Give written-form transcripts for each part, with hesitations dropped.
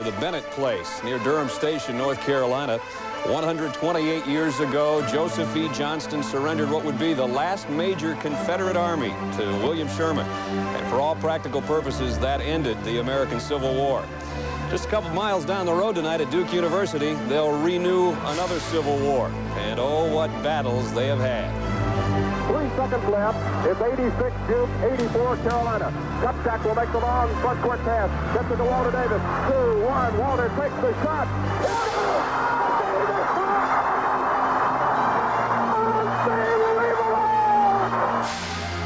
the Bennett place near Durham Station, North Carolina. 128 years ago, Joseph E. Johnston surrendered what would be the last major Confederate army to William Sherman. And for all practical purposes, that ended the American Civil War. Just a couple miles down the road tonight at Duke University, they'll renew another Civil War. And oh, what battles they have had. 3 seconds left. It's 86 Duke, 84 Carolina. Kupchak will make the long front court pass. Gets it to Walter Davis. 2-1. Walter takes the shot.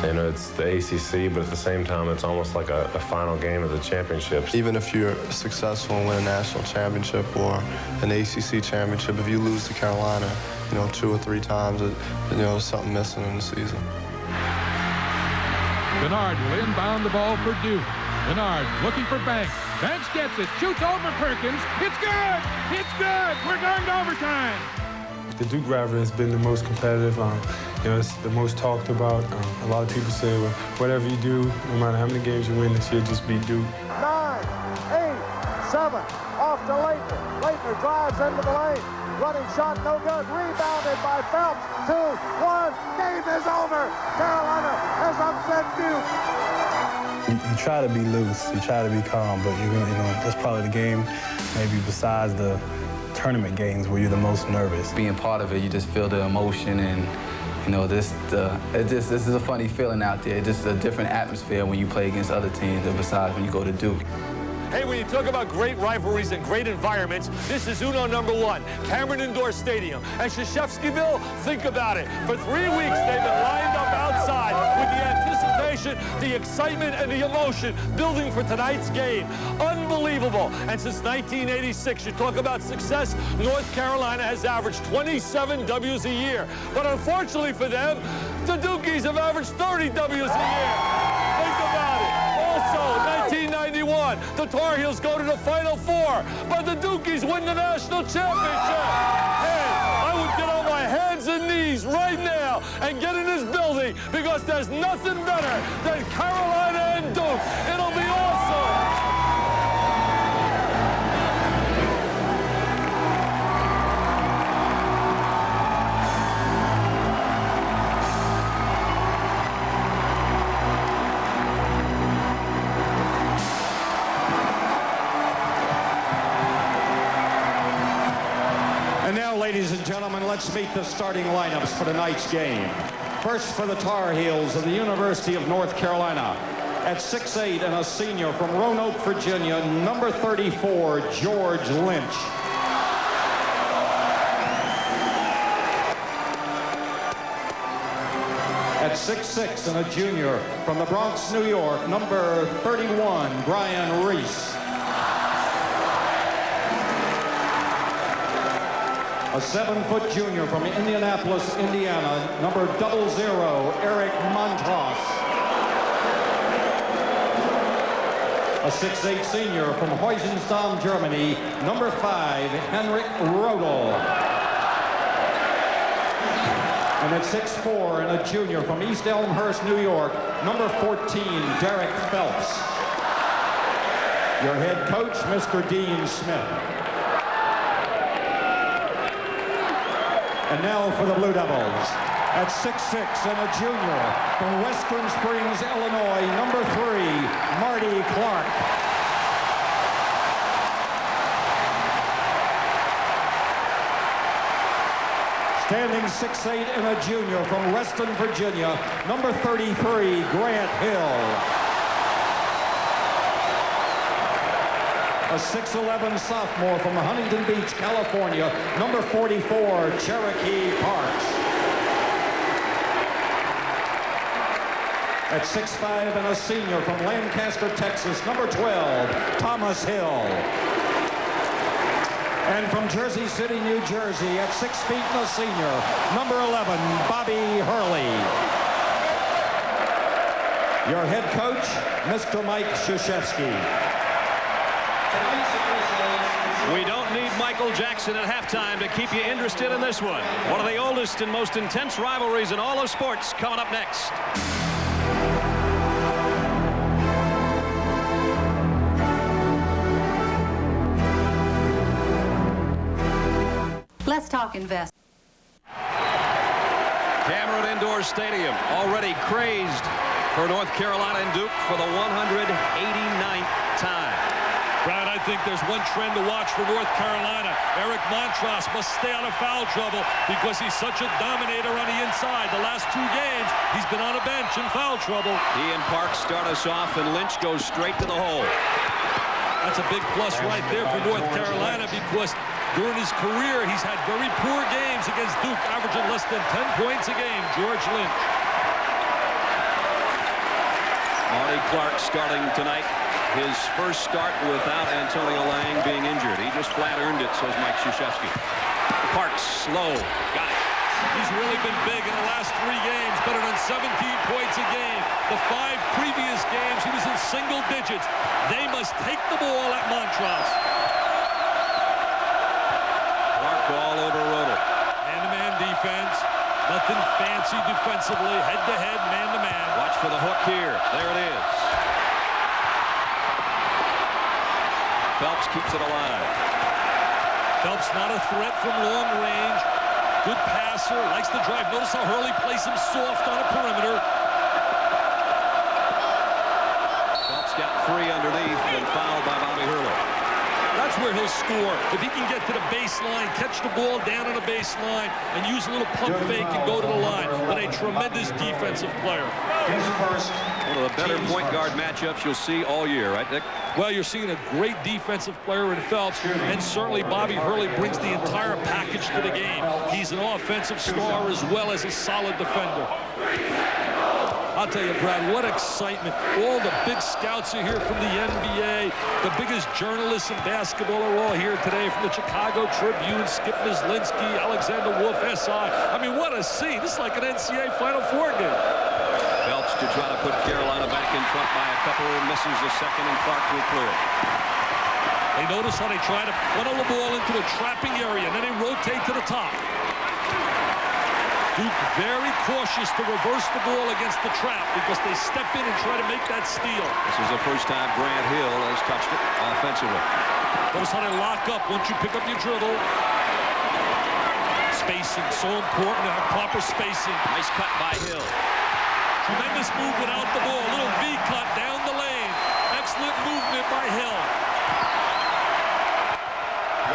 You know, it's the ACC, but at the same time, it's almost like a final game of the championships. Even if you're successful and win a national championship or an ACC championship, if you lose to Carolina, you know, 2 or 3 times, you know, there's something missing in the season. Bernard will inbound the ball for Duke. Bernard looking for Banks. Banks gets it, shoots over Perkins. It's good! It's good! We're going to overtime! The Duke rivalry has been the most competitive. You know, it's the most talked about. A lot of people say, well, whatever you do, no matter how many games you win this year, just beat Duke. 9, 8, 7, off to Leitner. Leitner drives into the lane. Running shot, no good. Rebounded by Phelps. 2-1. Game is over. Carolina has upset Duke. You try to be loose. You try to be calm, but you know, that's probably the game, maybe besides the tournament games where you're the most nervous. Being part of it, you just feel the emotion, and you know, this is a funny feeling out there. Just a different atmosphere when you play against other teams than besides when you go to Duke. Hey, when you talk about great rivalries and great environments, this is Uno #1, Cameron Indoor Stadium. And Krzyzewskiville, think about it. For 3 weeks, they've been lined up outside with the anticipation, the excitement, and the emotion building for tonight's game. Unbelievable. And since 1986, you talk about success, North Carolina has averaged 27 W's a year. But unfortunately for them, the Dukies have averaged 30 W's a year. Think about it. Also, 1991, the Tar Heels go to the Final Four, but the Dukies win the national championship. Hey, I would get on my hands and knees right now and get in this building because there's nothing better than Carolina and Duke. It'll be awesome. And now, ladies and gentlemen, let's meet the starting lineups for tonight's game. First for the Tar Heels of the University of North Carolina. At 6'8" and a senior from Roanoke, Virginia, number 34, George Lynch. At 6'6" and a junior from the Bronx, New York, number 31, Brian Reese. A 7-foot junior from Indianapolis, Indiana, number 00, Eric Montross. A 6'8" senior from Heusenstamm, Germany, number 5, Henrik Rodel. And at 6'4" and a junior from East Elmhurst, New York, number 14, Derek Phelps. Your head coach, Mr. Dean Smith. And now for the Blue Devils. At 6'6" and a junior from Western Springs, Illinois, number 3, Marty Clark. Standing 6'8" and a junior from Reston, Virginia, number 33, Grant Hill. A 6'11" sophomore from Huntington Beach, California, number 44, Cherokee Parks. At 6'5" and a senior from Lancaster, Texas, number 12, Thomas Hill. And from Jersey City, New Jersey, at 6 feet and a senior, number 11, Bobby Hurley. Your head coach, Mr. Mike Krzyzewski. We don't need Michael Jackson at halftime to keep you interested in this one. One of the oldest and most intense rivalries in all of sports coming up next. Let's talk invest. Cameron Indoor Stadium already crazed for North Carolina and Duke for the 189th time. Brad, I think there's one trend to watch for North Carolina. Eric Montross must stay out of foul trouble because he's such a dominator on the inside. The last 2 games, he's been on a bench in foul trouble. He and Parks start us off, and Lynch goes straight to the hole. That's a big plus right there for North Carolina because during his career, he's had very poor games against Duke, averaging less than 10 points a game. George Lynch. Marty Clark starting tonight. His first start without Antonio Lang being injured. He just flat earned it, says Mike Krzyzewski. Parks, slow. Got it. He's really been big in the last 3 games, better than 17 points a game. The 5 previous games, he was in single digits. They must take the ball at Montross. Clark all overrode it. Man-to-man defense. Nothing fancy defensively. Head-to-head, man-to-man. Watch for the hook here. There it is. Phelps keeps it alive. Phelps not a threat from long range. Good passer, likes to drive. Notice how Hurley plays him soft on a perimeter. Phelps got 3 underneath and fouled by Bobby Hurley. That's where he'll score. If he can get to the baseline, catch the ball down on the baseline, and use a little pump fake and go to the line. But a tremendous defensive player. One of the better point guard matchups you'll see all year, right, Dick? Well, you're seeing a great defensive player in Phelps, and certainly Bobby Hurley brings the entire package to the game. He's an offensive star as well as a solid defender. I'll tell you, Brad, what excitement. All the big scouts are here from the NBA. The biggest journalists in basketball are all here today from the Chicago Tribune, Skip Mislinski, Alexander Wolf, SI. I mean, what a scene. This is like an NCAA Final Four game. Phelps to try to put Carolina back in front by a couple, misses a second, and Clark will clear it. They notice how they try to funnel the ball into a trapping area, and then they rotate to the top. Duke very cautious to reverse the ball against the trap because they step in and try to make that steal. This is the first time Grant Hill has touched it offensively. Notice how they lock up once you pick up your dribble. Spacing, so important to have proper spacing. Nice cut by Hill. Tremendous move without the ball. Little V cut down the lane. Excellent movement by Hill.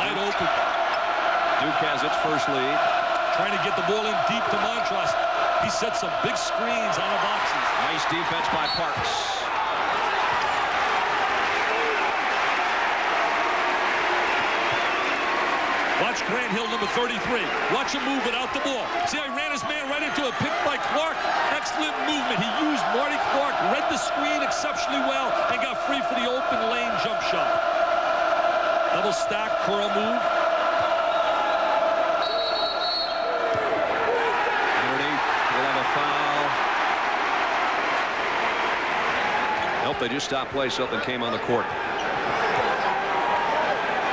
Wide open. Duke has its first lead. Trying to get the ball in deep to Montross. He set some big screens on the boxes. Nice defense by Parks. Watch Grant Hill, number 33. Watch him move without the ball. See, I ran his man right into a pick by Clark. Excellent movement. He used Marty Clark, read the screen exceptionally well, and got free for the open lane jump shot. Double stack, curl move. Nope, they just stopped play. Something came on the court.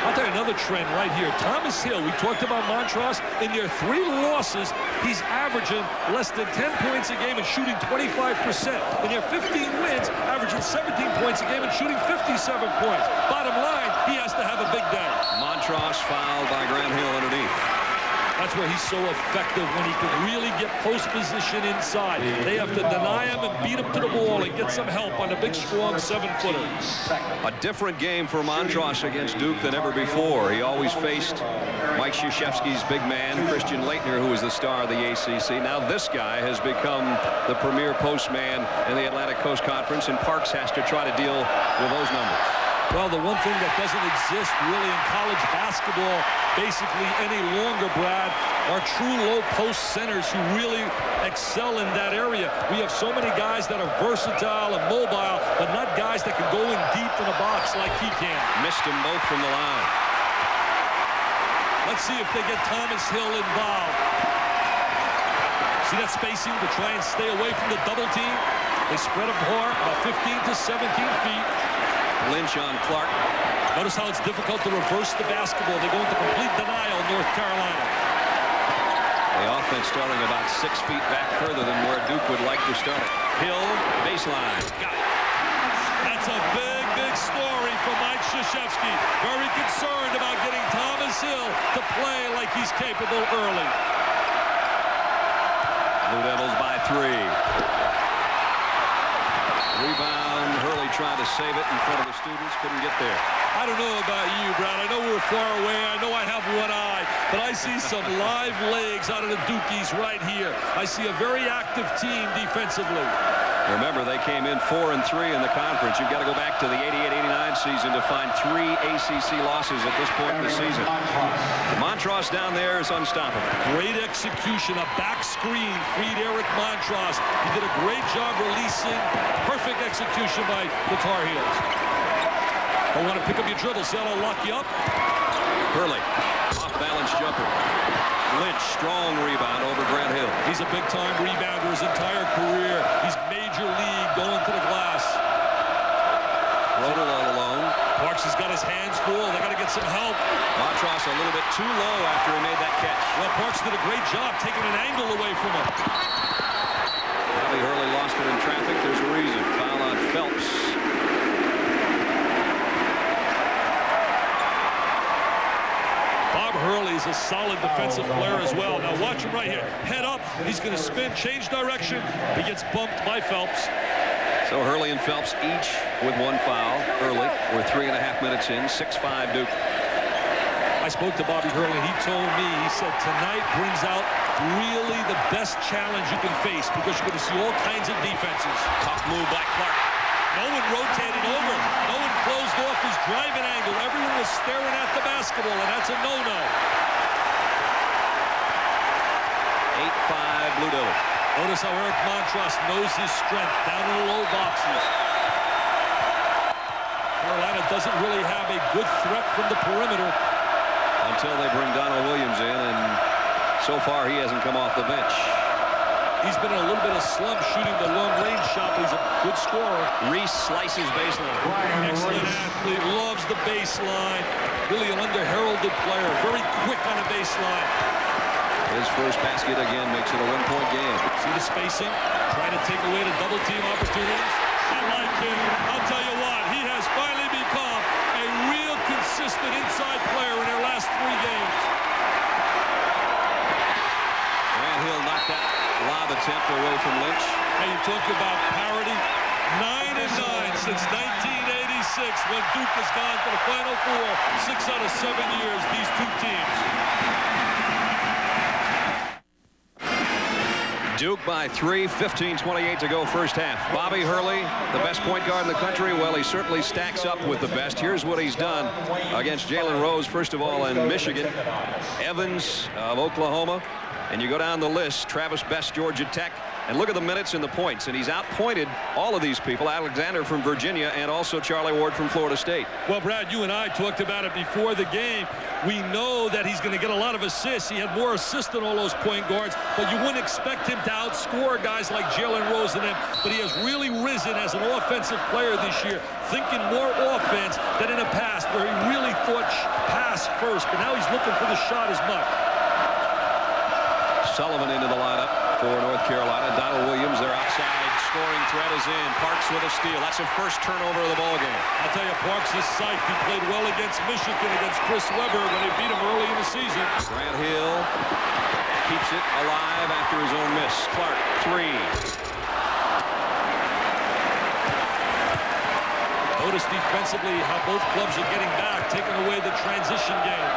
I'll tell you another trend right here. Thomas Hill, we talked about Montross. In their 3 losses, he's averaging less than 10 points a game and shooting 25%. In their 15 wins, averaging 17 points a game and shooting 57 points. Bottom line, he has to have a big day. Montross fouled by Grant Hill underneath. That's where he's so effective, when he can really get post position inside. They have to deny him and beat him to the ball and get some help on the big, strong 7-footer. A different game for Montross against Duke than ever before. He always faced Mike Krzyzewski's big man, Christian Laettner, who was the star of the ACC. Now this guy has become the premier postman in the Atlantic Coast Conference, and Parks has to try to deal with those numbers. Well, the one thing that doesn't exist really in college basketball basically any longer, Brad, are true low-post centers who really excel in that area. We have so many guys that are versatile and mobile, but not guys that can go in deep in a box like he can. Missed them both from the line. Let's see if they get Thomas Hill involved. See that spacing to try and stay away from the double team? They spread apart about 15 to 17 feet. Lynch on Clark. Notice how it's difficult to reverse the basketball. They go into complete denial, North Carolina. The offense starting about 6 feet back further than where Duke would like to start it. Hill, baseline. Got it. That's a big, big big story for Mike Krzyzewski. Very concerned about getting Thomas Hill to play like he's capable early. Blue Devils by 3. Rebound. Hurley trying to save it in front of the students. Couldn't get there. I don't know about you, Brad. I know we're far away. I know I have one eye, but I see some live legs out of the Dukies right here. I see a very active team defensively. Remember, they came in 4-3 in the conference. You've got to go back to the 88-89 season to find 3 ACC losses at this point in the season. Montross down there is unstoppable. Great execution. A back screen freed Eric Montross. He did a great job releasing. Perfect execution by the Tar Heels. Don't want to pick up your dribble. See how they'll lock you up? Hurley, off-balance jumper. Lynch, strong rebound over Grant Hill. He's a big-time rebounder his entire career. He's major league going to the glass. Rodel all alone. Parks has got his hands full. They got to get some help. Montross a little bit too low after he made that catch. Well, Parks did a great job taking an angle away from him. Bobby Hurley lost it in traffic. There's a reason. Foul on Phelps. Hurley is a solid defensive player as well. Now watch him right here. Head up. He's going to spin, change direction. He gets bumped by Phelps. So Hurley and Phelps each with 1 foul. Hurley, we're 3.5 minutes in. 6-5 Duke. I spoke to Bobby Hurley. He told me, he said, tonight brings out really the best challenge you can face because you're going to see all kinds of defenses. Tough move by Clark. No one rotated over. No one closed off his driving angle. Everyone was staring at the basketball, and that's a no-no. 8-5 Blue Devils. Notice how Eric Montross knows his strength down in the low boxes. Carolina doesn't really have a good threat from the perimeter. Until they bring Donald Williams in, and so far he hasn't come off the bench. He's been in a little bit of slump shooting the long-range shot, but he's a good scorer. Reese slices baseline. Excellent athlete, loves the baseline. Really an under-heralded player, very quick on the baseline. His first basket again makes it a 1-point game. See the spacing, trying to take away the double-team opportunities. I like him. I'll tell you what, he has finally become a real consistent inside player in their last 3 games. Grant Hill knocked that lob attempt away from Lynch. Hey, you talk about parity. 9-9 since 1986 when Duke has gone to the Final Four. 6 out of 7 years, these 2 teams. Duke by 3, 15-28 to go first half. Bobby Hurley, the best point guard in the country. Well, he certainly stacks up with the best. Here's what he's done against Jalen Rose, first of all, in Michigan. Evans of Oklahoma. And you go down the list, Travis Best, Georgia Tech, and look at the minutes and the points. And he's outpointed all of these people, Alexander from Virginia and also Charlie Ward from Florida State. Well, Brad, you and I talked about it before the game. We know that he's going to get a lot of assists. He had more assists than all those point guards, but you wouldn't expect him to outscore guys like Jalen Rose and them. But he has really risen as an offensive player this year, thinking more offense than in the past, where he really thought pass first, but now he's looking for the shot as much. Sullivan into the lineup for North Carolina. Donald Williams, their outside scoring threat is in. Parks with a steal. That's the first turnover of the ball game. I'll tell you, Parks is psyched. He played well against Michigan, against Chris Webber when they beat him early in the season. Grant Hill keeps it alive after his own miss. Clark, 3. Notice defensively how both clubs are getting back, taking away the transition game.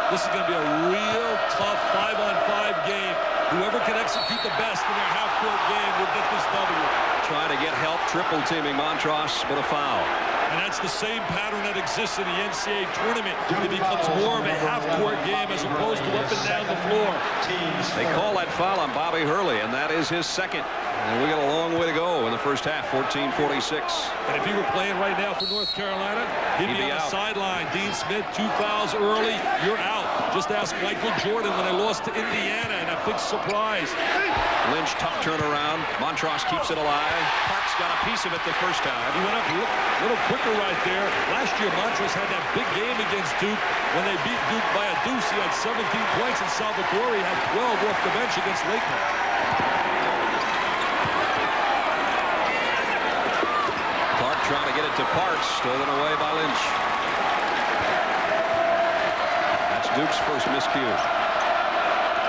This is going to be a real tough 5-on-5 game. Whoever can execute the best in their half-court game will get this W. Trying to get help, triple teaming Montross, but a foul. And that's the same pattern that exists in the NCAA tournament. It becomes more of a half-court game as opposed to up and down the floor. They call that foul on Bobby Hurley, and that is his second. And we got a long way to go in the first half, 14-46. And if he were playing right now for North Carolina, he'd be on the sideline. Dean Smith, 2 fouls early, you're out. Just ask Michael Jordan when they lost to Indiana in a big surprise. Lynch, tough turnaround. Montross keeps it alive. Parks got a piece of it the first time. He went up a little quicker right there. Last year, Montross had that big game against Duke. When they beat Duke by a deuce, he had 17 points, and Salvatore had 12 off the bench against Lakeland. to Parks, stolen away by Lynch. That's Duke's first miscue.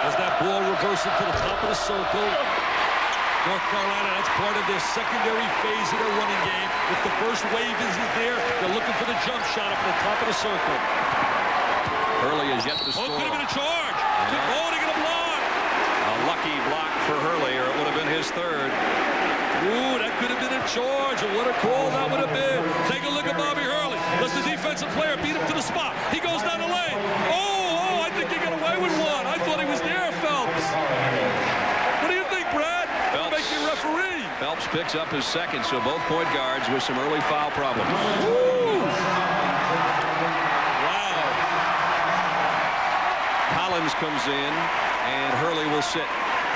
As that ball reverses to the top of the circle, North Carolina, that's part of their secondary phase of their running game. If the first wave isn't there, they're looking for the jump shot up at the top of the circle. Hurley is yet to score. Oh, could have been a charge. Oh, they're going to block. A lucky block for Hurley, or it would have been his third. Ooh, that could have been a charge. What a call that would have been. Take a look at Bobby Hurley. Let's the defensive player beat him to the spot. He goes down the lane. Oh, I think he got away with one. I thought he was there, Phelps. What do you think, Brad? Phelps, make you referee. Phelps picks up his second, so both point guards with some early foul problems. Woo! Collins comes in, and Hurley will sit.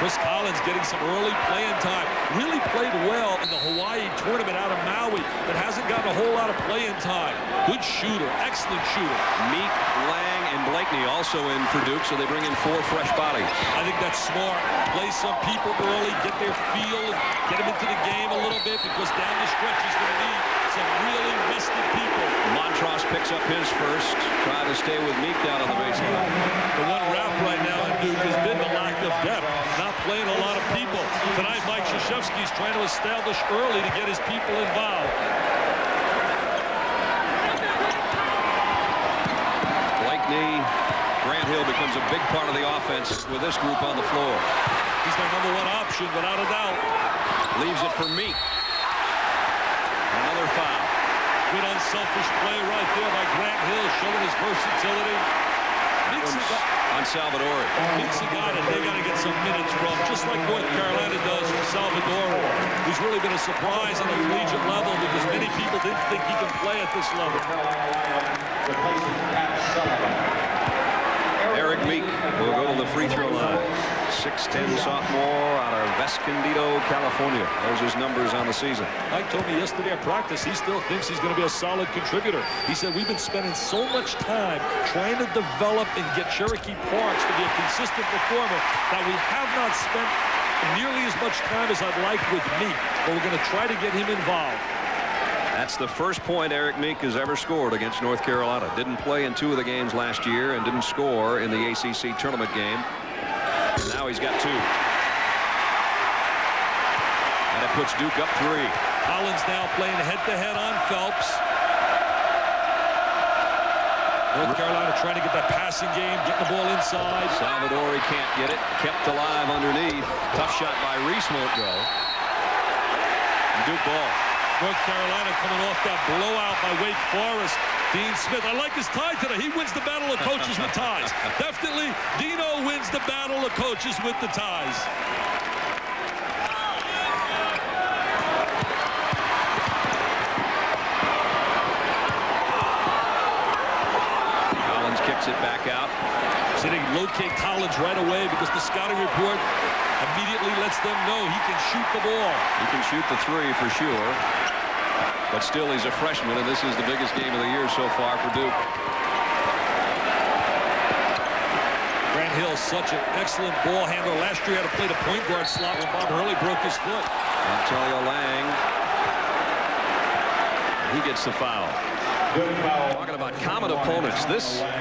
Chris Collins getting some early playing time. Really played well in the Hawaii tournament out of Maui, but hasn't gotten a whole lot of playing time. Good shooter, excellent shooter. Meek, Lang, and Blakeney also in for Duke, so they bring in 4 fresh bodies. I think that's smart. Play some people early, get their feel, get them into the game a little bit, because down the stretch is going to need some really rested people. Montross picks up his first, trying to stay with Meek down on the baseline. The one rap right now in Duke has been the lack of depth, not playing a lot of people. Tonight, Mike Krzyzewski's trying to establish early to get his people involved. Blakeney, Grant Hill becomes a big part of the offense with this group on the floor. He's their #1 option, without a doubt. Leaves it for Meek. Another foul. Good unselfish play right there by Grant Hill, showing his versatility. On Salvadori. Meek's a guy that they got to get some minutes from, just like North Carolina does from Salvadori, who's really been a surprise on the collegiate level because many people didn't think he can play at this level. Eric Meek will go to the free throw line. 6'10" sophomore out of Escondido, California. Those are his numbers on the season. Mike told me yesterday at practice he still thinks he's going to be a solid contributor. He said, we've been spending so much time trying to develop and get Cherokee Parks to be a consistent performer that we have not spent nearly as much time as I'd like with Meek, but we're going to try to get him involved. That's the first point Eric Meek has ever scored against North Carolina. Didn't play in 2 of the games last year and didn't score in the ACC tournament game. Now he's got 2. And it puts Duke up 3. Collins now playing head-to-head on Phelps. North Carolina trying to get that passing game, getting the ball inside. Salvadori can't get it. Kept alive underneath. Tough shot by Reese, won't go. Duke ball. North Carolina coming off that blowout by Wake Forest. Dean Smith, I like his tie today. He wins the battle of coaches with ties. Definitely, Dino wins the battle of coaches with the ties. Collins kicks it back out. So they locate Collins right away because the scouting report immediately lets them know he can shoot the ball. He can shoot the 3 for sure. But still, he's a freshman, and this is the biggest game of the year so far for Duke. Grant Hill, such an excellent ball handler. Last year, he had to play the point guard slot when Bob Hurley broke his foot. Antonio Lang. He gets the foul. Talking about common opponents.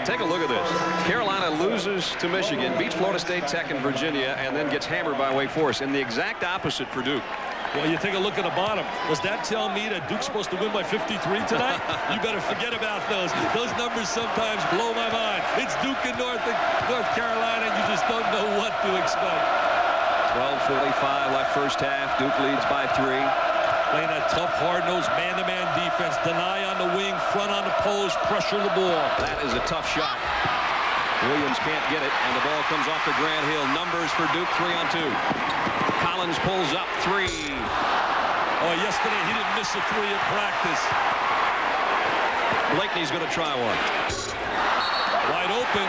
Take a look at this. Carolina loses to Michigan, beats Florida State, Tech, and Virginia, and then gets hammered by Wake Forest. And the exact opposite for Duke. Well, you take a look at the bottom. Does that tell me that Duke's supposed to win by 53 tonight? You better forget about those. Those numbers sometimes blow my mind. It's Duke and North Carolina, and you just don't know what to expect. 12:45 left first half. Duke leads by 3. Playing that tough, hard-nosed man-to-man defense. Deny on the wing, front on the post, pressure the ball. That is a tough shot. Williams can't get it, and the ball comes off to Grant Hill. Numbers for Duke, 3-on-2. Collins pulls up 3. Oh, yesterday he didn't miss a 3 at practice. Blakeney's going to try one. Wide open.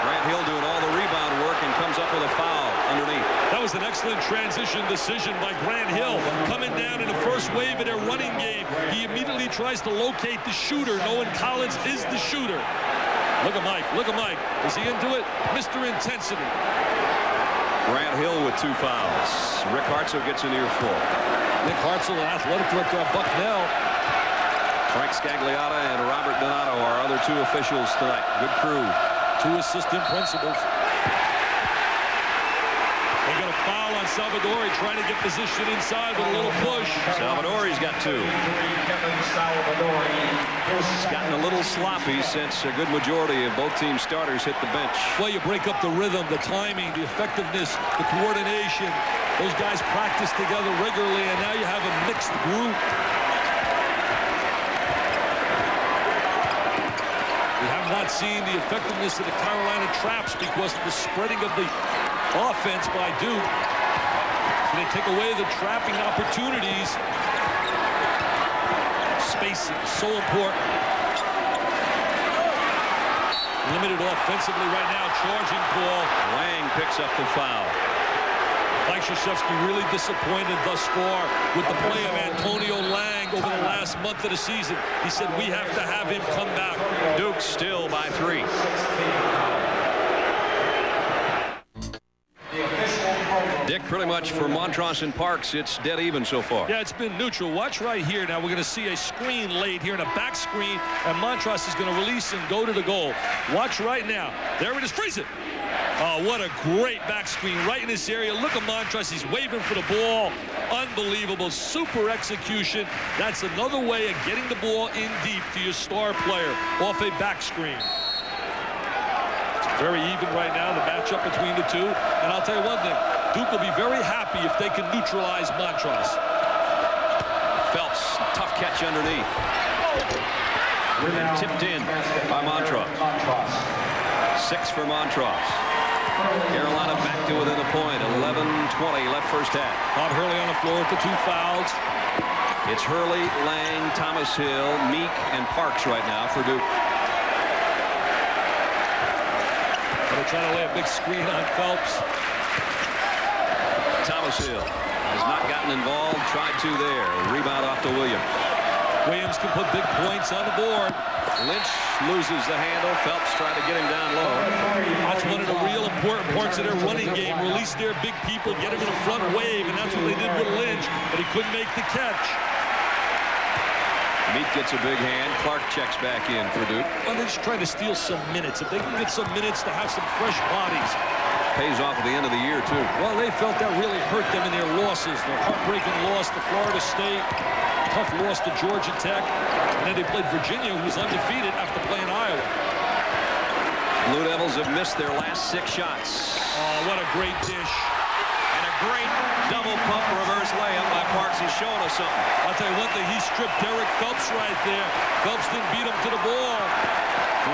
Grant Hill doing all the rebound work and comes up with a foul underneath. That was an excellent transition decision by Grant Hill. Coming down in the first wave of their running game, he immediately tries to locate the shooter, knowing Collins is the shooter. Look at Mike. Look at Mike. Is he into it? Mr. Intensity. Grant Hill with 2 fouls. Rick Hartzell gets an earful. Nick Hartzell and athletic director Bucknell. Frank Scagliotta and Robert Donato are other 2 officials tonight. Good crew. 2 assistant principals. They got a foul on Salvadori trying to get position inside with a little push. Salvadori's got 2. It's gotten a little sloppy since a good majority of both team starters hit the bench. Well, you break up the rhythm, the timing, the effectiveness, the coordination. Those guys practice together regularly, and now you have a mixed group. We have not seen the effectiveness of the Carolina traps because of the spreading of the offense by Duke. So they take away the trapping opportunities. Spacing is so important. Limited offensively right now, charging Paul. Lang picks up the foul. Mike Krzyzewski really disappointed thus far with the play of Antonio Lang over the last month of the season. He said we have to have him come back. Duke still by 3. Dick, pretty much for Montross and Parks, it's dead even so far. Yeah, it's been neutral. Watch right here. Now we're going to see a screen laid here in a back screen, and Montross is going to release and go to the goal. Watch right now. There it is. Freeze it. Oh, what a great back screen right in this area. Look at Montross. He's waving for the ball. Unbelievable. Super execution. That's another way of getting the ball in deep to your star player off a back screen. It's very even right now, the matchup between the 2. And I'll tell you one thing. Duke will be very happy if they can neutralize Montross. Phelps, tough catch underneath. And tipped in by Montross. 6 for Montross. Carolina back to within a point. 11:20 left first half. Bob Hurley on the floor with the 2 fouls. It's Hurley, Lang, Thomas Hill, Meek, and Parks right now for Duke. They're trying to lay a big screen on Phelps. Thomas Hill has not gotten involved. Tried to there. Rebound off to Williams. Williams can put big points on the board. Lynch loses the handle. Phelps tried to get him down low. That's one of the real important parts of their running game. Release their big people, get him in a front wave, and that's what they did with Lynch, but he couldn't make the catch. Meek gets a big hand. Clark checks back in for Duke. Well, they're just trying to steal some minutes. If they can get some minutes to have some fresh bodies. Pays off at the end of the year, too. Well, they felt that really hurt them in their losses. Their heartbreaking loss to Florida State. Tough loss to Georgia Tech. And then they played Virginia, who was undefeated after playing Iowa. Blue Devils have missed their last 6 shots. Oh, what a great dish. And a great double pump reverse layup by Parks. He's showing us something. I'll tell you one thing. He stripped Derek Phelps right there. Phelps didn't beat him to the ball.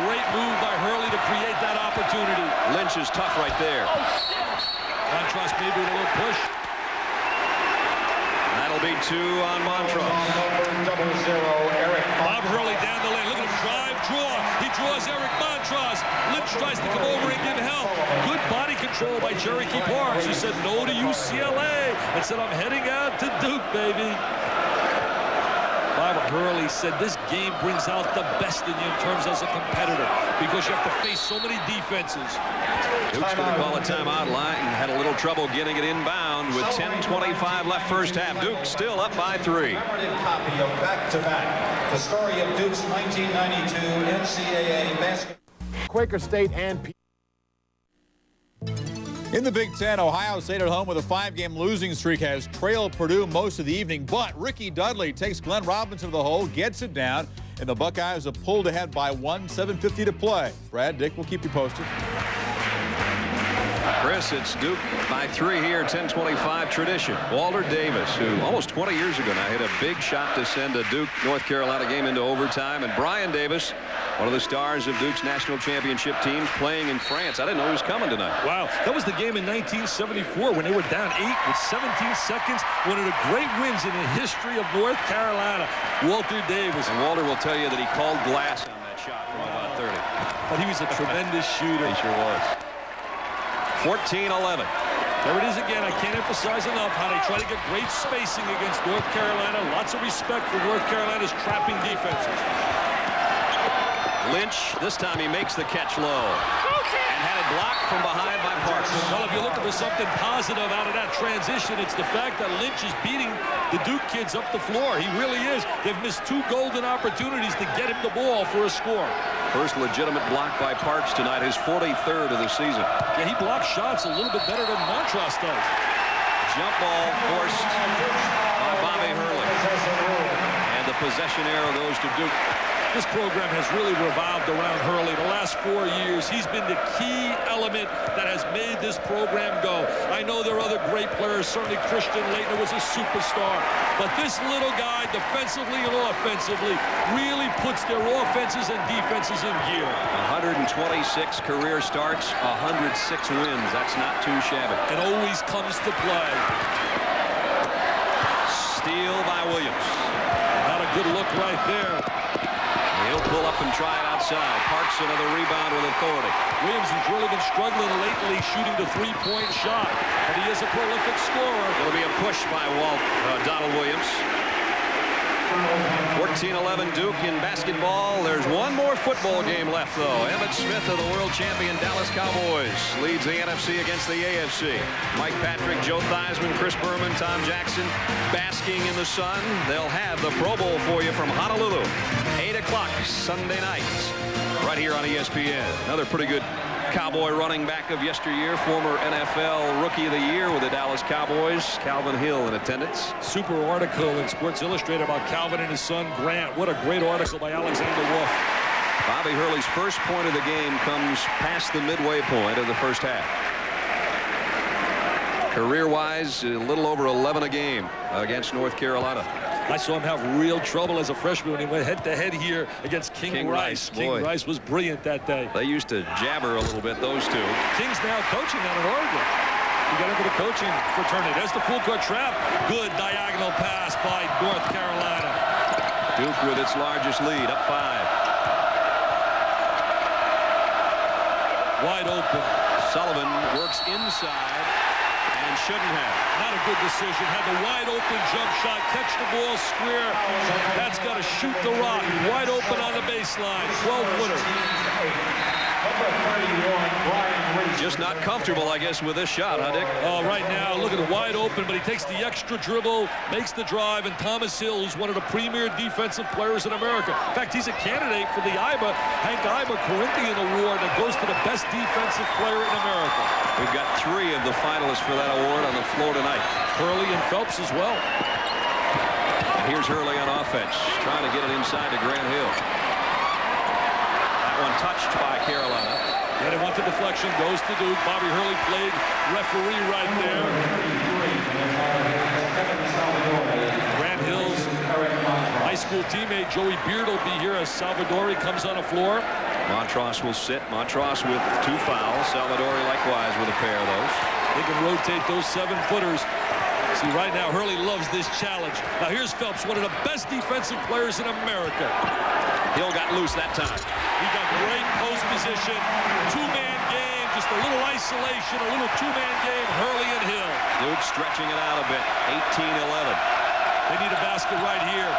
Great move by Hurley to create that opportunity. Lynch is tough right there. Montross maybe with a little push. That'll be 2 on Montross. Bob Hurley down the lane. Look at him drive, draw. He draws Eric Montross. Lynch tries to come over and give help. Good body control by Cherokee Parks, who said no to UCLA and said, I'm heading out to Duke, baby. Bob Hurley said this game brings out the best in you in terms as a competitor because you have to face so many defenses. Duke's going to call a timeout line and had a little trouble getting it inbound with 10:25 left first half. Duke still up by 3. Copy of back-to-back. The story of Duke's 1992 NCAA basketball. Quaker State and in the Big Ten, Ohio State at home with a 5-game losing streak has trailed Purdue most of the evening, but Ricky Dudley takes Glenn Robinson to the hole, gets it down, and the Buckeyes have pulled ahead by 1, 7:50 to play. Brad, Dick will keep you posted. Chris, it's Duke by 3 here, 10:25 tradition. Walter Davis, who almost 20 years ago now hit a big shot to send a Duke North Carolina game into overtime, and Brian Davis, one of the stars of Duke's national championship teams, playing in France. I didn't know he was coming tonight. Wow, that was the game in 1974 when they were down 8 with 17 seconds. One of the great wins in the history of North Carolina. Walter Davis. And Walter will tell you that he called glass on that shot from about 30. But he was a tremendous shooter. He sure was. 14-11. There it is again. I can't emphasize enough how they try to get great spacing against North Carolina. Lots of respect for North Carolina's trapping defenses. Lynch, this time he makes the catch low. and had it blocked from behind by Parks. Well, if you're looking for something positive out of that transition, it's the fact that Lynch is beating the Duke kids up the floor. He really is. They've missed 2 golden opportunities to get him the ball for a score. First legitimate block by Parks tonight, his 43rd of the season. Yeah, he blocks shots a little bit better than Montross does. Jump ball forced by Bobby Hurley. And the possession arrow goes to Duke. This program has really revolved around Hurley. The last 4 years, he's been the key element that has made this program go. I know there are other great players. Certainly Christian Laettner was a superstar. But this little guy, defensively and offensively, really puts their offenses and defenses in gear. 126 career starts, 106 wins. That's not too shabby. And always comes to play. Steal by Williams. Not a good look right there. He'll pull up and try it outside. Parks another rebound with authority. Williams has really been struggling lately shooting the 3-point shot, but he is a prolific scorer. It'll be a push by Donald Williams. 14-11 Duke in basketball. There's one more football game left, though. Emmitt Smith of the world champion Dallas Cowboys leads the NFC against the AFC. Mike Patrick, Joe Theismann, Chris Berman, Tom Jackson basking in the sun. They'll have the Pro Bowl for you from Honolulu. 8 o'clock Sunday night right here on ESPN. Another pretty good Cowboy running back of yesteryear, former NFL Rookie of the Year with the Dallas Cowboys, Calvin Hill in attendance. Super article in Sports Illustrated about Calvin and his son Grant. What a great article by Alexander Wolf. Bobby Hurley's first point of the game comes past the midway point of the first half. Career-wise, a little over 11 a game against North Carolina. I saw him have real trouble as a freshman when he went head-to-head here against King Rice. King Rice was brilliant that day. They used to jabber a little bit, those two. King's now coaching down in Oregon. He got into the coaching fraternity. There's the full court trap. Good diagonal pass by North Carolina. Duke with its largest lead, up 5. Wide open. Sullivan works inside. And shouldn't have. Not a good decision. Had the wide open jump shot, catch the ball square. That's got to shoot the rock. Wide open on the baseline. 12-footer. Just not comfortable, I guess, with this shot, huh, Dick? Oh, right now, look at it, wide open, but he takes the extra dribble, makes the drive, and Thomas Hill, who's one of the premier defensive players in America. In fact, he's a candidate for the Hank Iba Corinthian Award that goes to the best defensive player in America. We've got 3 of the finalists for that award on the floor tonight. Hurley and Phelps as well. And here's Hurley on offense, trying to get it inside to Grant Hill. That one touched by Carolina. Yeah, they want the deflection, goes to Duke. Bobby Hurley played referee right there. Grant Hill's high school teammate Joey Beard will be here as Salvadori comes on the floor. Montross will sit. Montross with 2 fouls. Salvadori likewise with a pair of those. They can rotate those 7-footers. See, right now, Hurley loves this challenge. Now, here's Phelps, one of the best defensive players in America. Hill got loose that time. He got great post position. 2-man game, just a little isolation, a little 2-man game, Hurley and Hill. Duke stretching it out a bit, 18-11. They need a basket right here.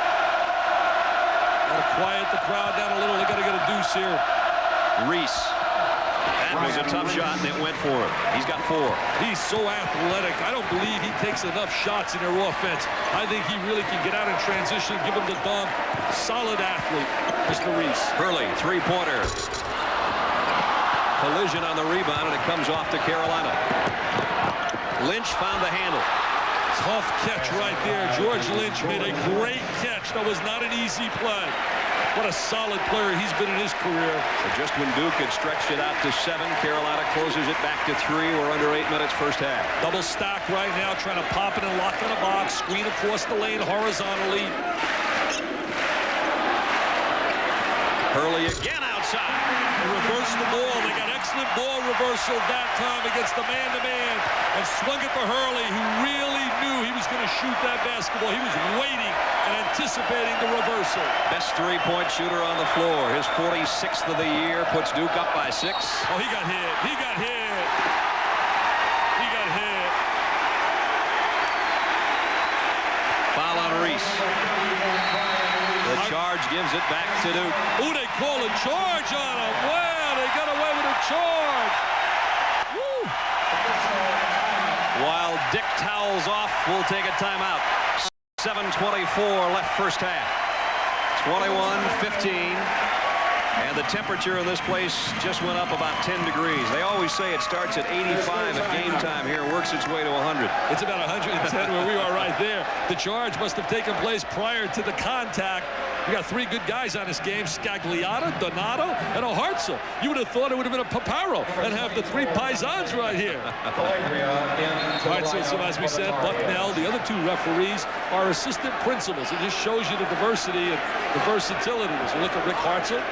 Got to quiet the crowd down a little. They got to get a deuce here. Reese. That was a tough shot, and it went for him. He's got 4. He's so athletic. I don't believe he takes enough shots in their offense. I think he really can get out in transition, give him the dunk. Solid athlete, Mr. Reese. Hurley, 3-pointer. Collision on the rebound, and it comes off to Carolina. Lynch found the handle. Tough catch right there. George Lynch made a great catch. That was not an easy play. What a solid player he's been in his career. So just when Duke had stretched it out to 7, Carolina closes it back to 3. We're under 8 minutes first half. Double stack right now, trying to pop it and lock in a box. Screen across the lane horizontally. Hurley again outside. They reversed the ball. They got excellent ball reversal that time against the man-to-man. And swung it for Hurley, who really knew he was going to shoot that basketball. He was waiting and anticipating the reversal. Best 3-point shooter on the floor. His 46th of the year puts Duke up by 6. Oh, he got hit. He got hit. He got hit. Foul on Reese. The charge gives it back to Duke. Oh, they call a charge on him. Well, they got away with a charge. Woo. While Dick towels off, we'll take a timeout. 7:24 left first half. 21-15. And the temperature in this place just went up about 10 degrees. They always say it starts at 85 at game time here and works its way to 100. It's about 110 where we are right there. The charge must have taken place prior to the contact. We got three good guys on this game, Scagliotta, Donato, and O'Hartzell. You would have thought it would have been a Paparo and have the three Paisans right here. All right, so as we said, Bucknell, the other two referees are assistant principals. It just shows you the diversity and the versatility. As you look at Rick Hartzell.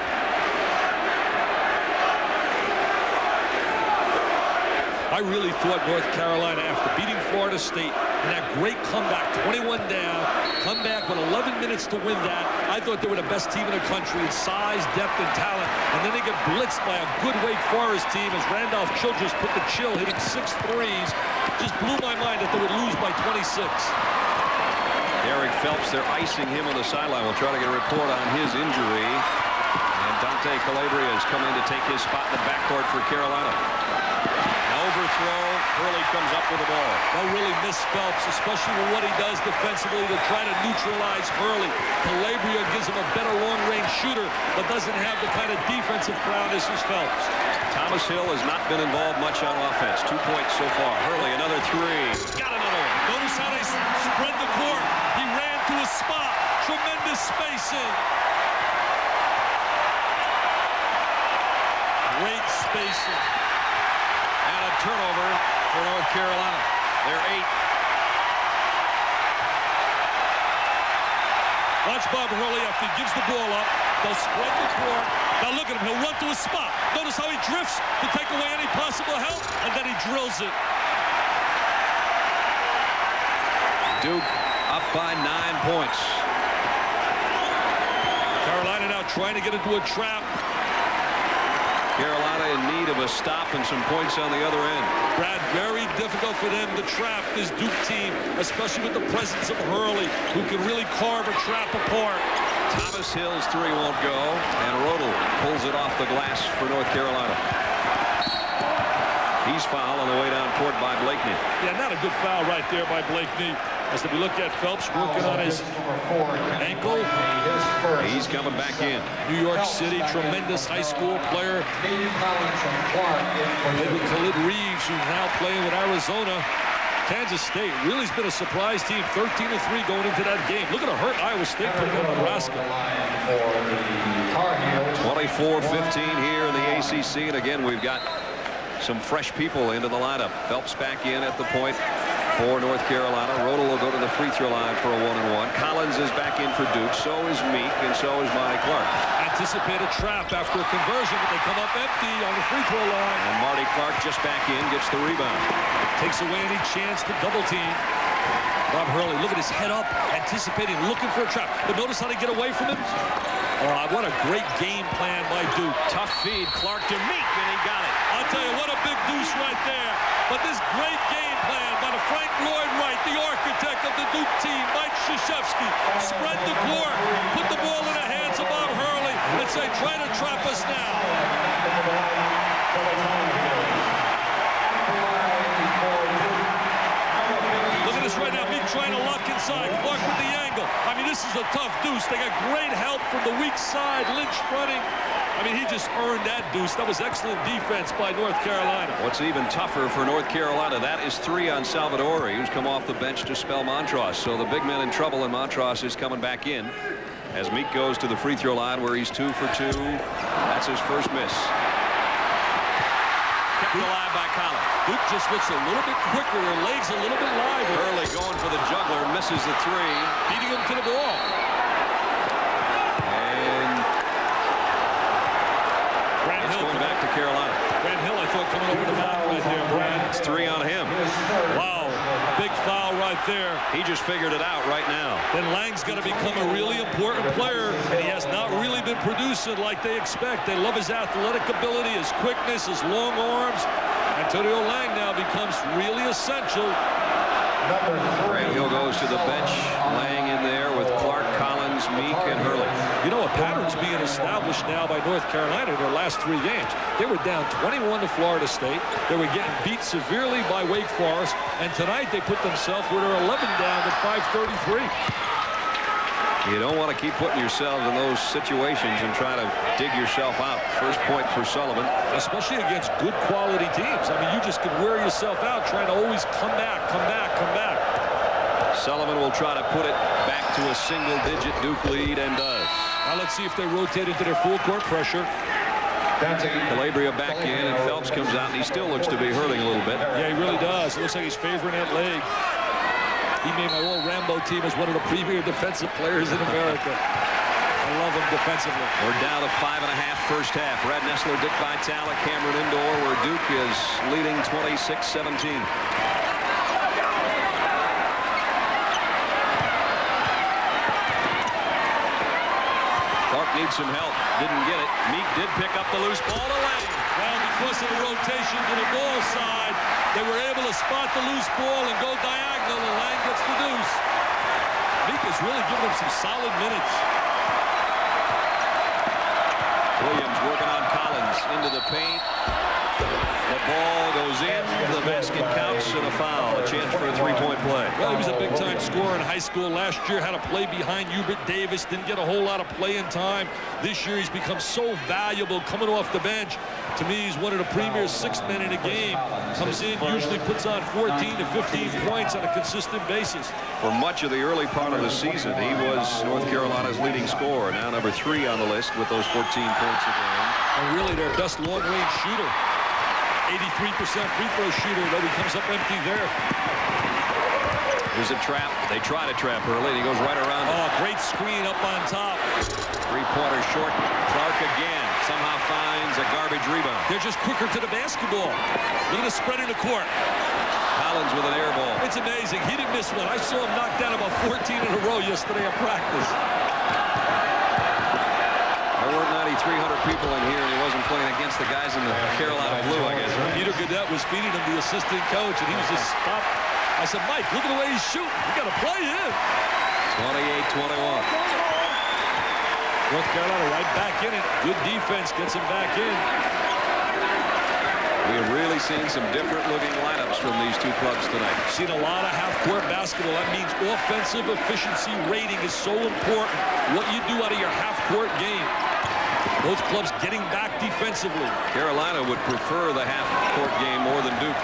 I really thought North Carolina, after beating Florida State in that great comeback, 21 down, come back with 11 minutes to win that. I thought they were the best team in the country in size, depth, and talent. And then they get blitzed by a good Wake Forest team as Randolph Childress put the chill, hitting 6 threes. Just blew my mind that they would lose by 26. Derek Phelps, they're icing him on the sideline. We'll try to get a report on his injury. And Dante Calabria has come in to take his spot in the backcourt for Carolina. Overthrow, Hurley comes up with the ball. That really missed Phelps, especially with what he does defensively to try to neutralize Hurley. Calabria gives him a better long-range shooter, but doesn't have the kind of defensive prowess as Phelps. Thomas Hill has not been involved much on offense. 2 points so far. Hurley, another three. Got another one. Notice how they spread the court. He ran to a spot. Tremendous spacing. Great spacing. Turnover for North Carolina. They're 8. Watch Bob Hurley after he gives the ball up. They'll spread the court. Now look at him. He'll run to a spot. Notice how he drifts to take away any possible help, and then he drills it. Duke up by 9 points. Carolina now trying to get into a trap. Carolina in need of a stop and some points on the other end. Brad, very difficult for them to trap this Duke team, especially with the presence of Hurley, who can really carve a trap apart. Thomas Hill's three won't go, and Rodel pulls it off the glass for North Carolina. He's fouled on the way down court by Blakeney. Yeah, not a good foul right there by Blakeney. As we look at Phelps working on his ankle. He's coming back in. New York City, tremendous high school player. Played with Khalid Reeves, who's now playing with Arizona. Kansas State really has been a surprise team, 13-3 going into that game. Look at a hurt Iowa State from Nebraska. 24-15 here in the ACC, and again we've got some fresh people into the lineup. Phelps back in at the point for North Carolina. Rodel will go to the free throw line for a 1-and-1. Collins is back in for Duke. So is Meek, and so is Monty Clark. Anticipate a trap after a conversion, but they come up empty on the free throw line. And Marty Clark just back in, gets the rebound. Takes away any chance to double team. Bob Hurley, look at his head up, anticipating, looking for a trap. But notice how they get away from him. Oh, what a great game plan by Duke. Tough feed, Clark to Meek, and he got it. I'll tell you, what a big deuce right there. But this great game plan by the Frank Lloyd Wright, the architect of the Duke team, Mike Krzyzewski, spread the court, put the ball in the hands of Bob Hurley, and say, try to trap us now. Look at this right now, Meek trying to lock inside, Clark with the angle. I mean, this is a tough deuce. They got great help from the weak side, Lynch running. I mean, he just earned that deuce. That was excellent defense by North Carolina. What's even tougher for North Carolina, that is 3 on Salvadori, who's come off the bench to spell Montross. So the big man in trouble, and Montross is coming back in as Meek goes to the free throw line where he's 2 for 2. That's his first miss. Kept alive by Collins. Duke just looks a little bit quicker. Their legs a little bit lighter. Early going for the juggler, misses the 3. Beating him to the ball. Going back to Carolina. Grant Hill, I thought, coming over the mountain right there, Brad. It's 3 on him. Wow, big foul right there. He just figured it out right now. Then Lang's got to become a really important player, and he has not really been producing like they expect. They love his athletic ability, his quickness, his long arms. Antonio Lang now becomes really essential. Grant Hill goes to the bench. Lang in there with Clark, Collins, Meek, and Hurley. You know, a pattern's being established now by North Carolina in their last 3 games. They were down 21 to Florida State. They were getting beat severely by Wake Forest. And tonight they put themselves where they're 11 down at 5:33. You don't want to keep putting yourselves in those situations and try to dig yourself out. First point for Sullivan. Especially against good quality teams. I mean, you just can wear yourself out trying to always come back, come back, come back. Sullivan will try to put it back to a single-digit Duke lead and does. Now let's see if they rotate into their full court pressure. Calabria back in, and Phelps comes out, and he still looks to be hurting a little bit. Yeah, he really does. It looks like he's favoring that leg. He made my All-Rambo team as one of the premier defensive players in America. I love him defensively. We're down to 5.5 first half. Brad Nessler, Dick Vitale, Cameron Indoor, where Duke is leading 26-17. Clark needs some help. Didn't get it. Meek did pick up the loose ball to Lang. Well, because of the rotation to the ball side, they were able to spot the loose ball and go diagonal, and Lang gets the deuce. Meek is really giving them some solid minutes. Williams working on Collins into the paint. The ball goes in. The basket counts and a foul. A chance for a three-point play. Well, he was a big-time scorer in high school. Last year had to play behind Hubert Davis. Didn't get a whole lot of playing time. This year he's become so valuable coming off the bench. To me, he's one of the premier 6 men in a game. Comes in, usually puts on 14 to 15 points on a consistent basis. For much of the early part of the season, he was North Carolina's leading scorer. Now number 3 on the list with those 14 points a game. And really their best long-range shooter. 83% free throw shooter, though he comes up empty there. Here's a trap. They try to trap early, and he goes right around. Oh, great screen up on top. Three-pointer short. Clark again. Somehow finds a garbage rebound. They're just quicker to the basketball. Look at the spread in the court. Collins with an air ball. It's amazing. He didn't miss one. I saw him knock down about 14 in a row yesterday at practice. There weren't 9,300 people in here, and he wasn't playing against the guys in the Carolina blue, I guess. Peter Gaudette was feeding him, the assistant coach, and he was just stopped. I said, Mike, look at the way he's shooting. We got to play him. 28-21. North Carolina right back in it. Good defense gets him back in. We have really seen some different-looking lineups from these two clubs tonight. Seen a lot of half-court basketball. That means offensive efficiency rating is so important. What you do out of your half-court game. Both clubs getting back defensively. Carolina would prefer the half-court game more than Duke.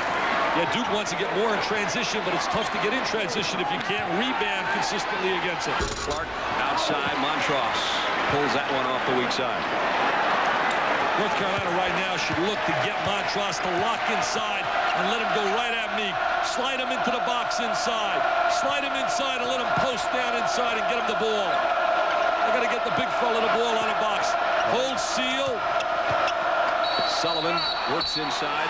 Yeah, Duke wants to get more in transition, but it's tough to get in transition if you can't rebound consistently against it. Clark outside. Montross pulls that one off the weak side. North Carolina right now should look to get Montross to lock inside and let him go right at Meek. Slide him into the box inside. Slide him inside and let him post down inside and get him the ball. They got to get the big fella the ball on a box. Hold seal. Sullivan works inside.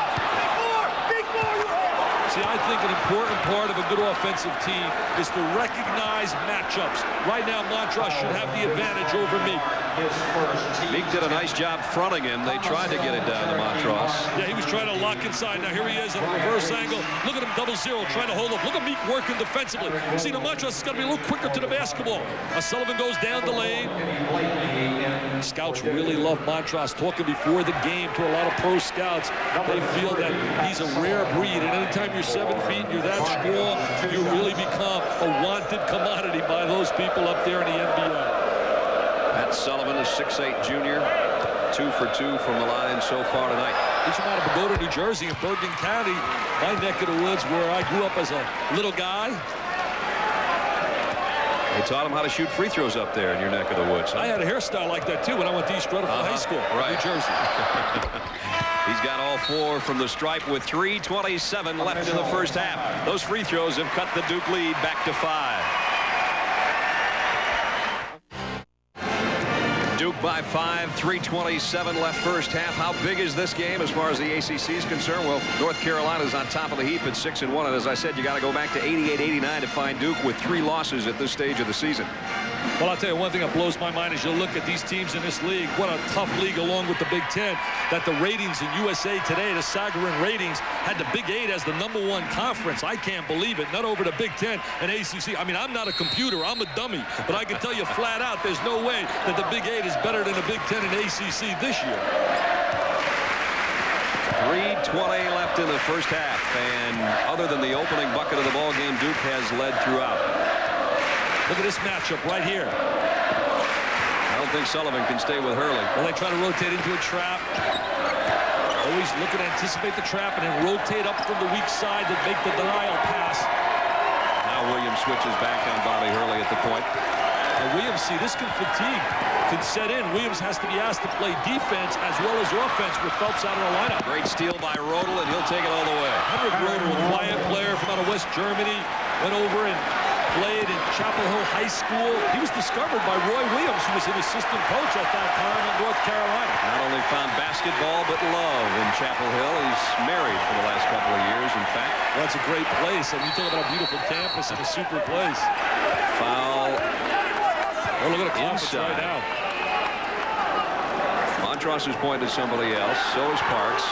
See, I think an important part of a good offensive team is to recognize matchups. Right now, Montross should have the advantage over Meek. Meek did a nice job fronting him. They tried to get it down to Montross. Yeah, he was trying to lock inside. Now here he is on a reverse angle. Look at him, 0-0, trying to hold up. Look at Meek working defensively. See, now Montross has got to be a little quicker to the basketball. Sullivan goes down the lane. Scouts really love Montross. Talking before the game to a lot of pro scouts, they feel that he's a rare breed. And anytime you're 7 feet and you're that strong, you really become a wanted commodity by those people up there in the NBA. Matt Sullivan, a 6'8" junior, 2 for 2 from the line so far tonight. He's from out of Pagoda, New Jersey, in Bergen County, my neck of the woods, where I grew up as a little guy. They taught him how to shoot free throws up there in your neck of the woods. Huh? I had a hairstyle like that, too, when I went to East Rutherford High School, right. New Jersey. He's got all 4 from the stripe with 3:27 left in the first half. Those free throws have cut the Duke lead back to 5. Duke by 5, 3:27 left first half. How big is this game as far as the ACC is concerned? Well, North Carolina's on top of the heap at 6-1, and as I said, you got to go back to 88-89 to find Duke with 3 losses at this stage of the season. Well, I'll tell you one thing that blows my mind as you look at these teams in this league. What a tough league along with the Big Ten. That the ratings in USA Today, the Sagarin ratings, had the Big 8 as the #1 conference. I can't believe it. Not over the Big Ten and ACC. I mean, I'm not a computer. I'm a dummy. But I can tell you flat out, there's no way that the Big 8 is better than the Big Ten and ACC this year. 3:20 left in the first half. And other than the opening bucket of the ball game, Duke has led throughout. Look at this matchup right here. I don't think Sullivan can stay with Hurley. Well, they try to rotate into a trap. Always looking to anticipate the trap and then rotate up from the weak side to make the denial pass. Now Williams switches back on Bobby Hurley at the point. And Williams, see, this fatigue can set in. Williams has to be asked to play defense as well as offense with Phelps out of the lineup. Great steal by Rodel, and he'll take it all the way. Henrik Rodel, a quiet player from out of West Germany, went over and played in Chapel Hill High School. He was discovered by Roy Williams, who was an assistant coach at that time in North Carolina. Not only found basketball, but love in Chapel Hill. He's married for the last couple of years, in fact. Well, it's a great place. I mean, you talk about a beautiful campus and a super place. Foul. Oh, look at the clock right now. Montross is pointing to somebody else. So is Parks.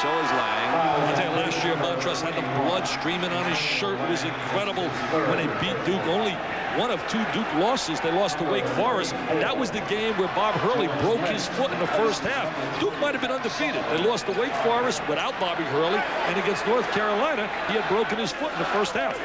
So is Lang. I'll tell you, last year, Montross had the blood streaming on his shirt. It was incredible when they beat Duke. Only one of 2 Duke losses. They lost to Wake Forest. And that was the game where Bob Hurley broke his foot in the first half. Duke might have been undefeated. They lost to Wake Forest without Bobby Hurley. And against North Carolina, he had broken his foot in the first half.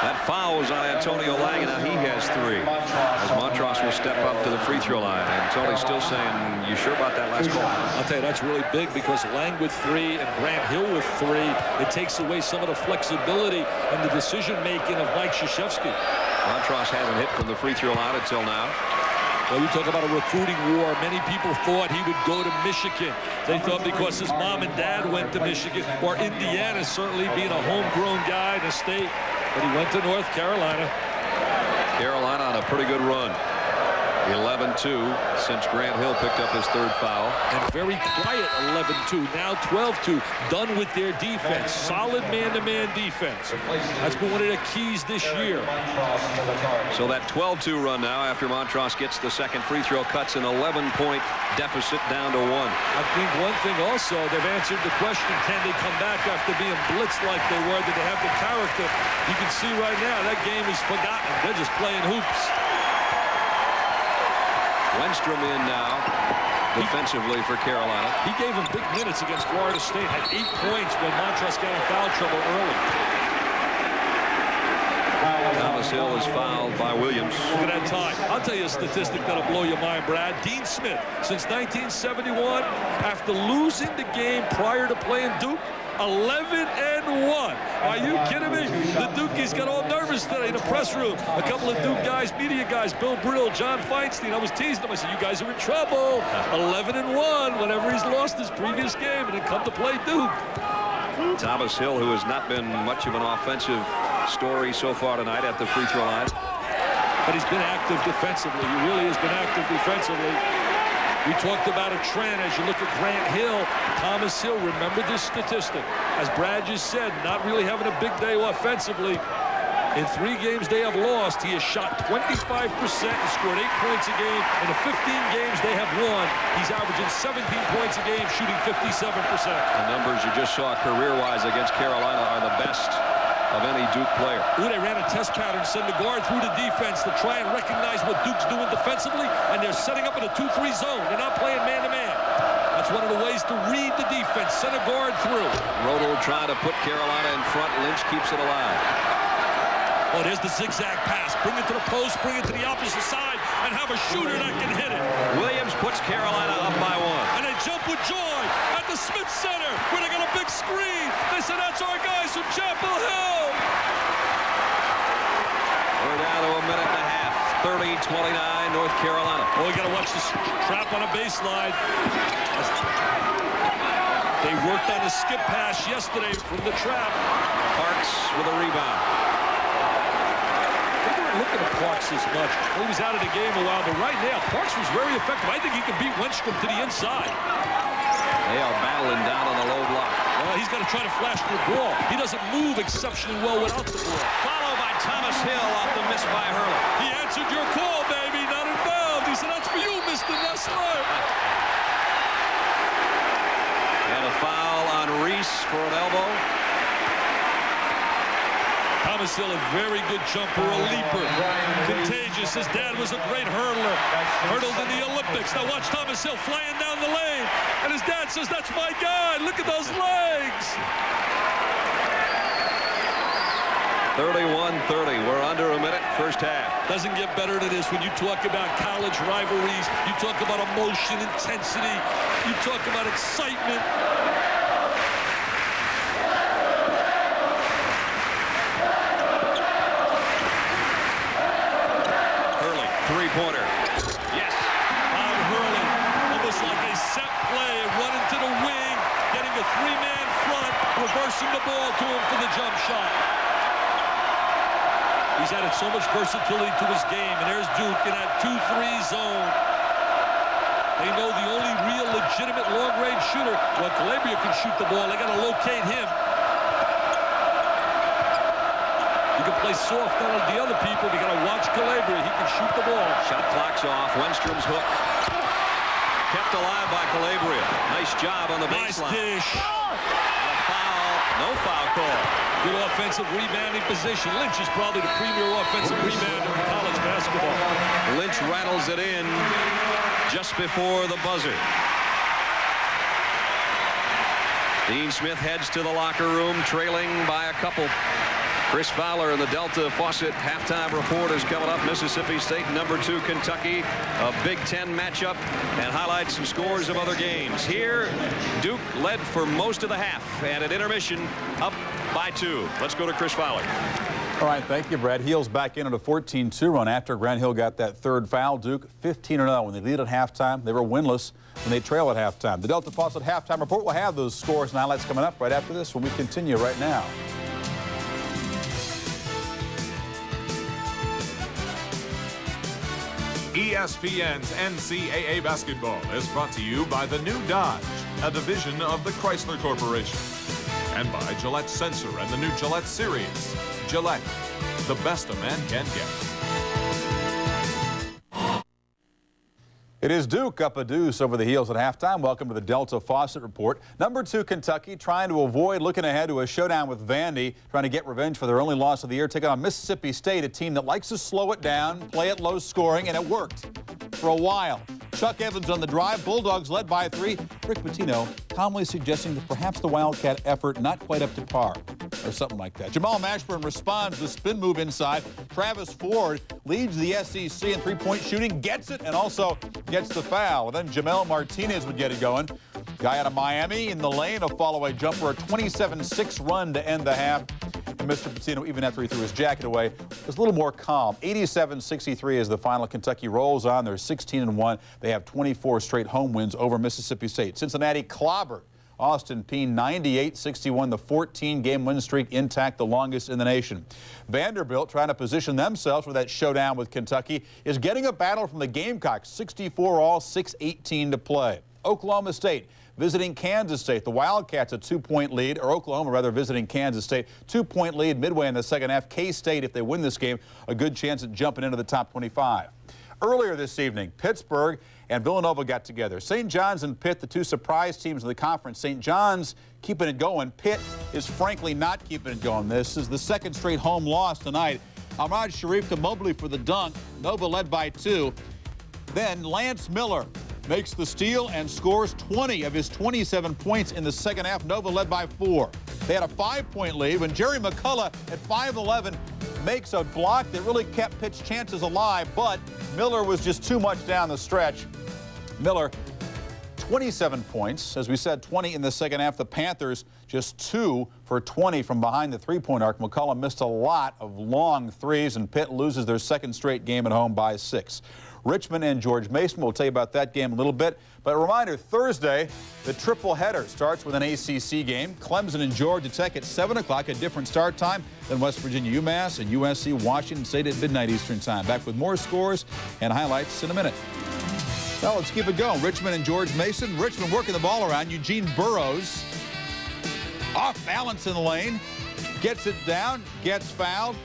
That foul was on Antonio Lang, and now he has 3. As Montross will step up to the free throw line. And Tony's still saying, you sure about that last call? I'll tell you, that's really big because Lang with 3 and Grant Hill with 3, it takes away some of the flexibility and the decision-making of Mike Krzyzewski. Montross hasn't hit from the free throw line until now. Well, you talk about a recruiting war. Many people thought he would go to Michigan. They thought because his mom and dad went to Michigan, or Indiana, certainly being a homegrown guy in the state. But he went to North Carolina. Carolina on a pretty good run. 11-2 since Grant Hill picked up his 3rd foul. And very quiet 11-2. Now 12-2. Done with their defense. Solid man-to-man defense. That's been one of the keys this year. So that 12-2 run now after Montross gets the 2nd free throw, cuts an 11-point deficit down to 1. I think one thing also, they've answered the question, can they come back after being blitzed like they were? Did they have the character? You can see right now that game is forgotten. They're just playing hoops. Wenstrom in now defensively for Carolina. He gave him big minutes against Florida State. Had 8 points when Montross got in foul trouble early. Thomas Hill is fouled by Williams. Look at that time. I'll tell you a statistic that'll blow your mind, Brad. Dean Smith, since 1971, after losing the game prior to playing Duke, 11-1. Are you kidding me? The Dukies got all nervous today in the press room. A couple of Duke guys, media guys, Bill Brill, John Feinstein. I was teasing them. I said, you guys are in trouble. 11-1 whenever he's lost his previous game and then come to play Duke. Thomas Hill, who has not been much of an offensive story so far tonight at the free throw line. But he's been active defensively. He really has been active defensively. We talked about a trend as you look at Grant Hill. Thomas Hill, remember this statistic. As Brad just said, not really having a big day offensively. In 3 games they have lost, he has shot 25% and scored 8 points a game. In the 15 games they have won, he's averaging 17 points a game, shooting 57%. The numbers you just saw career-wise against Carolina are the best of any Duke player. Ooh, they ran a test pattern, send the guard through the defense to try and recognize what Duke's doing defensively, and they're setting up in a 2-3 zone. They're not playing man-to-man. That's one of the ways to read the defense, send a guard through. Rodel trying to put Carolina in front. Lynch keeps it alive. Oh, there's the zigzag pass. Bring it to the post, bring it to the opposite side, and have a shooter that can hit it. Williams puts Carolina up by 1. And they jump with joy at the Smith Center, where they got a big screen. They said, that's our guys from Chapel Hill. We're down to a minute and a half. 30-29, North Carolina. Oh, we got to watch this trap on a baseline. They worked on a skip pass yesterday from the trap. Parks with a rebound. They weren't looking at Parks as much. He was out of the game a while, but right now, Parks was very effective. I think he can beat Wenstrom to the inside. They are battling down on the low block. He's got to try to flash the ball. He doesn't move exceptionally well without the ball. Followed by Thomas Hill off the miss by Hurley. He answered your call, baby. Not involved. He said, that's for you, Mr. Nessler. And a foul on Reese for an elbow. Thomas Hill, a very good jumper, a leaper. Contagious. His dad was a great hurdler. Hurdled in the Olympics. Now watch Thomas Hill flying down the lane. And his dad says, that's my guy. Look at those legs. 31-30. We're under a minute, first half. Doesn't get better than this when you talk about college rivalries. You talk about emotion, intensity. You talk about excitement. Three-pointer. Yes. On Hurley. Almost like a set play. Running to the wing. Getting a three-man front. Reversing the ball to him for the jump shot. He's added so much versatility to his game. And there's Duke in that 2-3 zone. They know the only real legitimate long-range shooter. Well, Calabria can shoot the ball. They got to locate him. You can play soft on the other people. You got to watch Calabria. He can shoot the ball. Shot clock's off. Wenstrom's hook. Kept alive by Calabria. Nice job on the baseline. Nice dish. A foul. No foul call. Good offensive rebounding position. Lynch is probably the premier offensive rebounder in college basketball. Lynch rattles it in just before the buzzer. Dean Smith heads to the locker room, trailing by a couple. Chris Fowler and the Delta Faucet halftime report is coming up. Mississippi State, #2 Kentucky, a Big Ten matchup, and highlights and scores of other games. Here, Duke led for most of the half, and at intermission, up by 2. Let's go to Chris Fowler. All right, thank you, Brad. Heels back in on a 14-2 run after Grant Hill got that third foul. Duke 15-0 when they lead at halftime. They were winless when they trail at halftime. The Delta Faucet halftime report will have those scores and highlights coming up right after this when we continue right now. ESPN's NCAA basketball is brought to you by the new Dodge, a division of the Chrysler Corporation, and by Gillette Sensor and the new Gillette Series. Gillette, the best a man can get. It is Duke up a deuce over the heels at halftime. Welcome to the Delta Faucet Report. #2 Kentucky trying to avoid looking ahead to a showdown with Vandy, trying to get revenge for their only loss of the year, taking on Mississippi State, a team that likes to slow it down, play it low scoring, and it worked for a while. Chuck Evans on the drive. Bulldogs led by 3. Rick Pitino calmly suggesting that perhaps the Wildcat effort not quite up to par, or something like that. Jamal Mashburn responds to the spin move inside. Travis Ford leads the SEC in three-point shooting, gets it, and also gets the foul. And then Jamel Martinez would get it going. Guy out of Miami in the lane, a follow-away jumper, a 27-6 run to end the half. And Mr. Pitino, even after he threw his jacket away, was a little more calm. 87-63 as the final. Kentucky rolls on. They're 16-1. They have 24 straight home wins over Mississippi State. Cincinnati clobbered Austin Peay 98-61, the 14-game win streak intact, the longest in the nation. Vanderbilt, trying to position themselves for that showdown with Kentucky, is getting a battle from the Gamecocks, 64 all, 6:18 to play. Oklahoma State visiting Kansas State. The Wildcats a 2-point lead, or Oklahoma rather visiting Kansas State. 2-point lead midway in the second half. K-State, if they win this game, a good chance at jumping into the top 25. Earlier this evening, Pittsburgh and Villanova got together. St. John's and Pitt, the two surprise teams in the conference. St. John's keeping it going. Pitt is frankly not keeping it going. This is the second straight home loss tonight. Ahmad Sharif to Mobley for the dunk. Nova led by 2. Then Lance Miller makes the steal and scores 20 of his 27 points in the second half. Nova led by 4. They had a 5-point lead when Jerry McCullough at 5'11" makes a block that really kept Pitt's chances alive, but Miller was just too much down the stretch. Miller, 27 points. As we said, 20 in the second half. The Panthers just 2 for 20 from behind the three-point arc. McCullough missed a lot of long threes, and Pitt loses their second straight game at home by 6. Richmond and George Mason. We'll tell you about that game a little bit. But a reminder, Thursday, the triple header starts with an ACC game. Clemson and Georgia Tech at 7 o'clock, a different start time than West Virginia UMass and USC Washington State at midnight Eastern time. Back with more scores and highlights in a minute. Well, let's keep it going. Richmond and George Mason. Richmond working the ball around. Eugene Burroughs Off balance in the lane. Gets it down, gets fouled.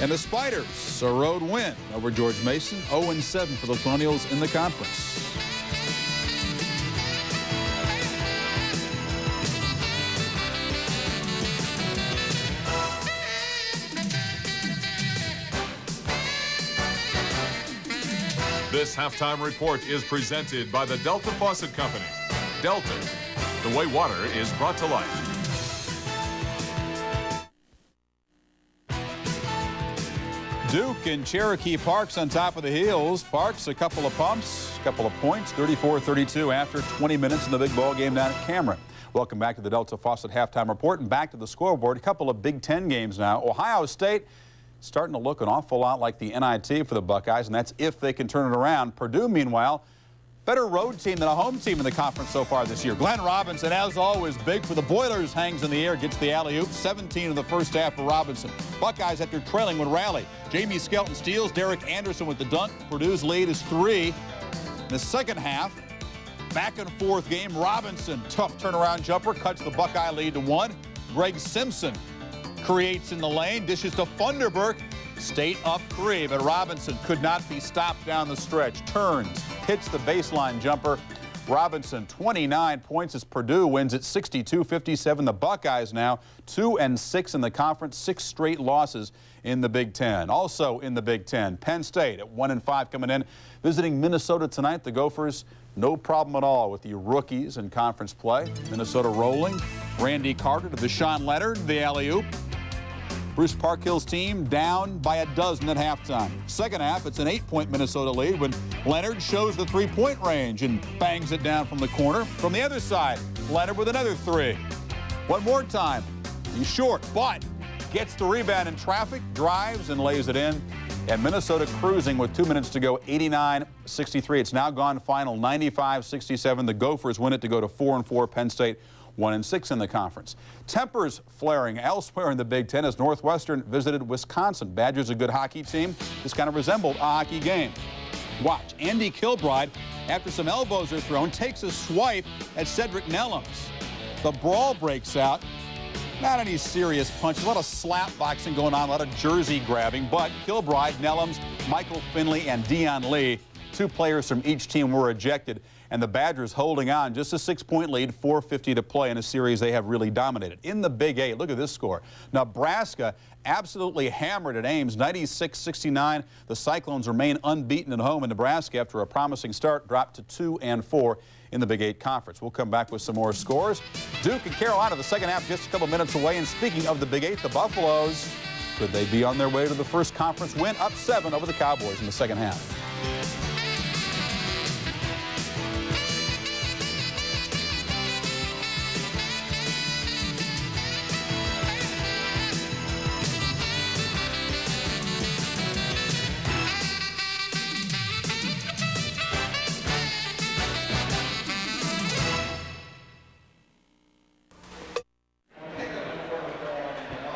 And the Spiders, a road win over George Mason. 0-7 for the Colonials in the conference. This halftime report is presented by the Delta Faucet Company. Delta, the way water is brought to life. Duke and Cherokee Parks on top of the heels. Parks, a couple of pumps, a couple of points, 34-32 after 20 minutes in the big ball game down at Cameron. Welcome back to the Delta Faucet halftime report and back to the scoreboard. A couple of Big Ten games now. Ohio State starting to look an awful lot like the NIT for the Buckeyes, and that's if they can turn it around. Purdue, meanwhile, better road team than a home team in the conference so far this year. Glenn Robinson, as always, big for the Boilers, hangs in the air, gets the alley-oop. 17 in the first half for Robinson. Buckeyes, after trailing, would rally. Jamie Skelton steals. Derek Anderson with the dunk. Purdue's lead is 3. In the second half, back and forth game. Robinson, tough turnaround jumper, cuts the Buckeye lead to 1. Greg Simpson creates in the lane, dishes to Funderburk. State up 3, but Robinson could not be stopped down the stretch. Turns, hits the baseline jumper. Robinson, 29 points as Purdue wins at 62-57. The Buckeyes now 2-6 in the conference, 6 straight losses in the Big Ten. Also in the Big Ten, Penn State at 1-5 coming in, visiting Minnesota tonight. The Gophers, no problem at all with the rookies in conference play. Minnesota rolling. Randy Carter to Deshaun Leonard, the alley-oop. Bruce Parkhill's team down by 12 at halftime. Second half, it's an 8-point Minnesota lead when Leonard shows the 3-point range and bangs it down from the corner. From the other side, Leonard with another 3. One more time. He's short, but gets the rebound in traffic, drives, and lays it in. And Minnesota cruising with 2 minutes to go, 89-63. It's now gone final, 95-67. The Gophers win it to go to 4-4. Penn State 1-6 in the conference. Tempers flaring elsewhere in the Big Ten as Northwestern visited Wisconsin. Badgers a good hockey team. This kind of resembled a hockey game. Watch. Andy Kilbride, after some elbows are thrown, takes a swipe at Cedric Nellums. The brawl breaks out. Not any serious punches. A lot of slap boxing going on, a lot of jersey grabbing. But Kilbride, Nellums, Michael Finley, and Dion Lee, 2 players from each team were ejected. And the Badgers holding on, just a 6-point lead, 4:50 to play in a series they have really dominated. In the Big 8, look at this score. Nebraska absolutely hammered at Ames, 96-69. The Cyclones remain unbeaten at home in Nebraska after a promising start, dropped to 2-4 in the Big 8 conference. We'll come back with some more scores. Duke and Carolina, the second half just a couple minutes away. And speaking of the Big 8, the Buffaloes, could they be on their way to the first conference win? Up 7 over the Cowboys in the second half.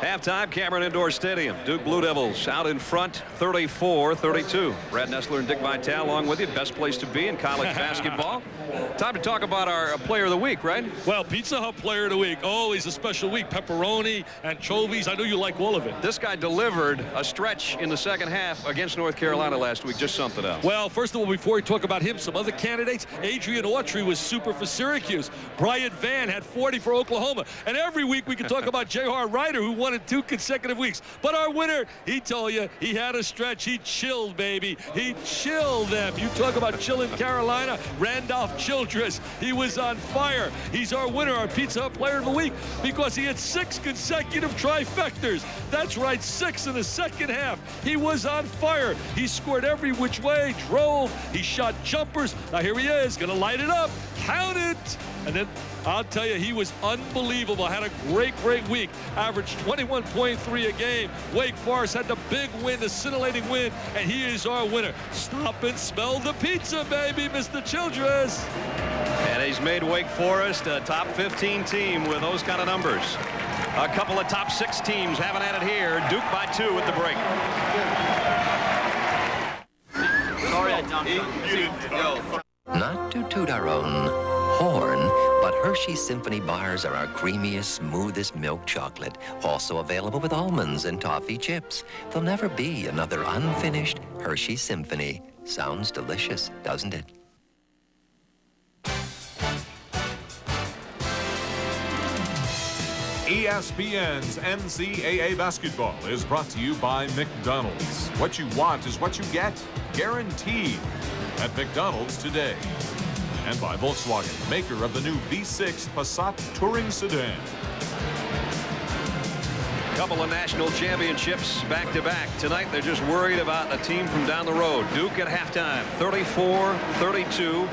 Halftime, Cameron Indoor Stadium. Duke Blue Devils out in front, 34-32. Brad Nessler and Dick Vitale along with you. Best place to be in college basketball. Time to talk about our Player of the Week, right? Well, Pizza Hut Player of the Week. Always a special week. Pepperoni, anchovies. I know you like all of it. This guy delivered a stretch in the second half against North Carolina last week. Just something else. Well, first of all, before we talk about him, some other candidates. Adrian Autry was super for Syracuse. Bryant Van had 40 for Oklahoma. And every week we can talk about J.R. Ryder, who won it 2 consecutive weeks. But our winner, he told you, he had a stretch. He chilled, baby. He chilled them. You talk about chilling Carolina. Randolph Childress, he was on fire. He's our winner, our Pizza Hut Player of the Week, because he had 6 consecutive trifectas. That's right, 6 in the second half. He was on fire. He scored every which way, drove, he shot jumpers. Now here he is, gonna light it up. Count it. And then I'll tell you, he was unbelievable. Had a great, great week. Averaged 21.3 a game. Wake Forest had the big win, the scintillating win, and he is our winner. Stop and smell the pizza, baby, Mr. Childress. And he's made Wake Forest a top 15 team with those kind of numbers. A couple of top 6 teams haven't had it here. Duke by 2 at the break. Sorry, I dumped. Not to toot our own corn, but Hershey's Symphony bars are our creamiest, smoothest milk chocolate. Also available with almonds and toffee chips. There'll never be another unfinished Hershey's Symphony. Sounds delicious, doesn't it? ESPN's NCAA basketball is brought to you by McDonald's. What you want is what you get, guaranteed, at McDonald's today. And by Volkswagen, maker of the new V6 Passat Touring Sedan. Couple of national championships back-to-back. Tonight, they're just worried about a team from down the road. Duke at halftime, 34-32.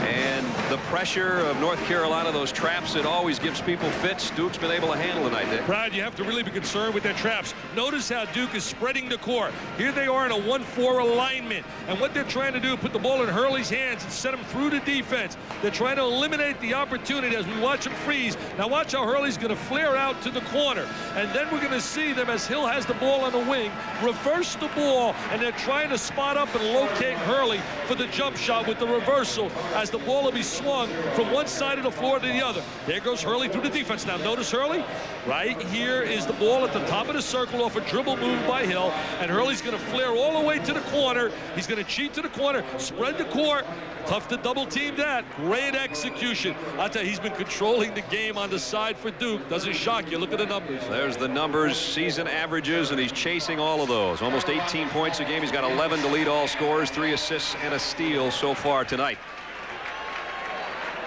And the pressure of North Carolina, those traps, it always gives people fits. Duke's been able to handle tonight, Dick. Brad, you have to really be concerned with their traps. Notice how Duke is spreading the court. Here they are in a 1-4 alignment. And what they're trying to do, put the ball in Hurley's hands and send him through the defense. They're trying to eliminate the opportunity as we watch him freeze. Now watch how Hurley's going to flare out to the corner. And then we're going to see them as Hill has the ball on the wing, reverse the ball, and they're trying to spot up and locate Hurley for the jump shot with the reversal as the ball will be swung from one side of the floor to the other. There goes Hurley through the defense. Now notice Hurley. Right here is the ball at the top of the circle off a dribble move by Hill, and Hurley's going to flare all the way to the corner. He's going to cheat to the corner, spread the court. Tough to double team that. Great execution. I'll tell you, he's been controlling the game on the side for Duke. Doesn't shock you. Look at the numbers. There's the numbers, season averages, and he's chasing all of those. Almost 18 points a game. He's got 11 to lead all scorers, 3 assists and a steal so far tonight.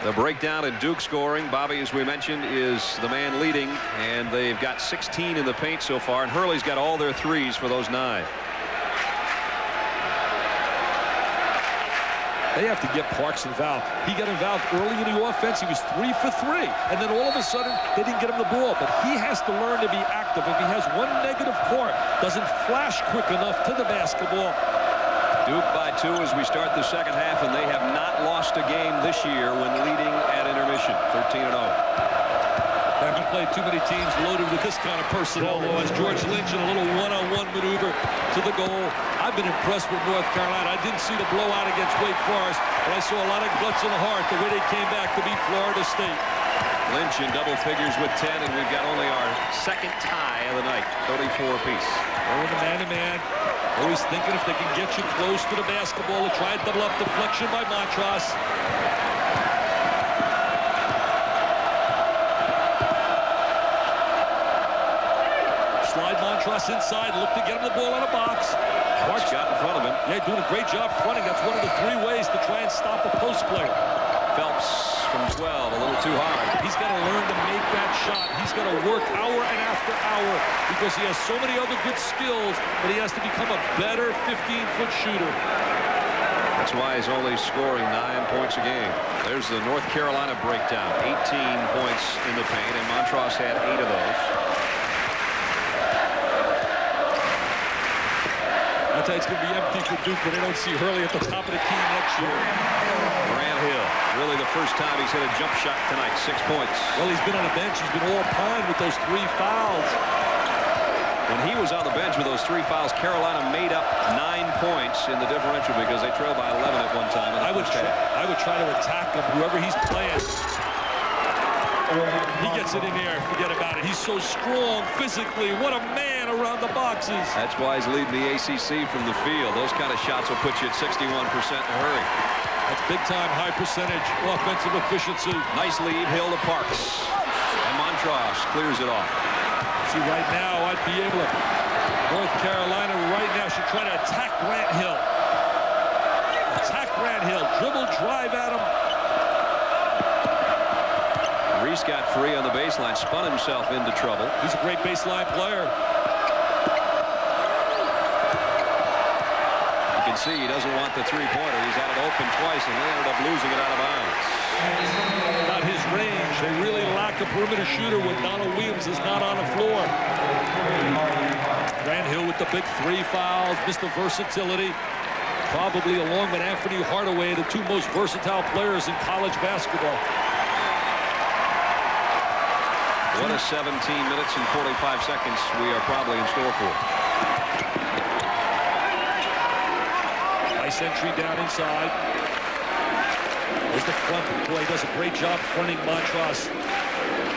The breakdown in Duke scoring, Bobby, as we mentioned, is the man leading, and they've got 16 in the paint so far, and Hurley's got all their threes for those 9. They have to get Parks involved. He got involved early in the offense. He was 3 for 3. And then all of a sudden, they didn't get him the ball. But he has to learn to be active. If he has one negative part, doesn't flash quick enough to the basketball. Duke by 2 as we start the second half, and they have not lost a game this year when leading at intermission, 13-0. They haven't played too many teams loaded with this kind of personnel, though, as George Lynch in a little one-on-one maneuver to the goal. I've been impressed with North Carolina. I didn't see the blowout against Wake Forest, but I saw a lot of guts in the heart the way they came back to beat Florida State. Lynch in double figures with 10, and we've got only our second tie of the night, 34 apiece. Going to man-to-man. Always thinking if they can get you close to the basketball, to try and double up deflection by Montross. Slide Montross inside, look to get him the ball in a box. Parks got in front of him. Yeah, doing a great job fronting. That's one of the 3 ways to try and stop a post player. Phelps from 12, a little too hard. He's got to learn to make that shot. He's got to work hour and after hour because he has so many other good skills, but he has to become a better 15-foot shooter. That's why he's only scoring 9 points a game. There's the North Carolina breakdown. 18 points in the paint, and Montross had 8 of those. I'll tell you, it's going to be empty for Duke, but they don't see Hurley at the top of the key next year. Grant Hill, really the first time he's hit a jump shot tonight, 6 points. Well, he's been on the bench. He's been all pine with those 3 fouls. When he was on the bench with those 3 fouls, Carolina made up 9 points in the differential because they trailed by 11 at one time. I would try to attack him, whoever he's playing. He gets it in there, forget about it. He's so strong physically. What a man around the boxes. That's why he's leading the ACC from the field. Those kind of shots will put you at 61% in a hurry. That's big-time high percentage offensive efficiency. Nice lead, Hill to Parks. And Montross clears it off. See, right now, I'd be able to... North Carolina right now should try to attack Grant Hill. Attack Grant Hill. Dribble, drive at him. Reese got free on the baseline, spun himself into trouble. He's a great baseline player. You can see he doesn't want the 3-pointer. He's had it open twice, and they ended up losing it out of bounds. Not his range. They really lack a perimeter shooter when Donald Williams is not on the floor. Grant Hill with the big 3 fouls, Mr. Versatility. Probably along with Anthony Hardaway, the 2 most versatile players in college basketball. What a 17 minutes and 45 seconds we are probably in store for. Nice entry down inside. There's the front. Boy, he does a great job fronting Montross.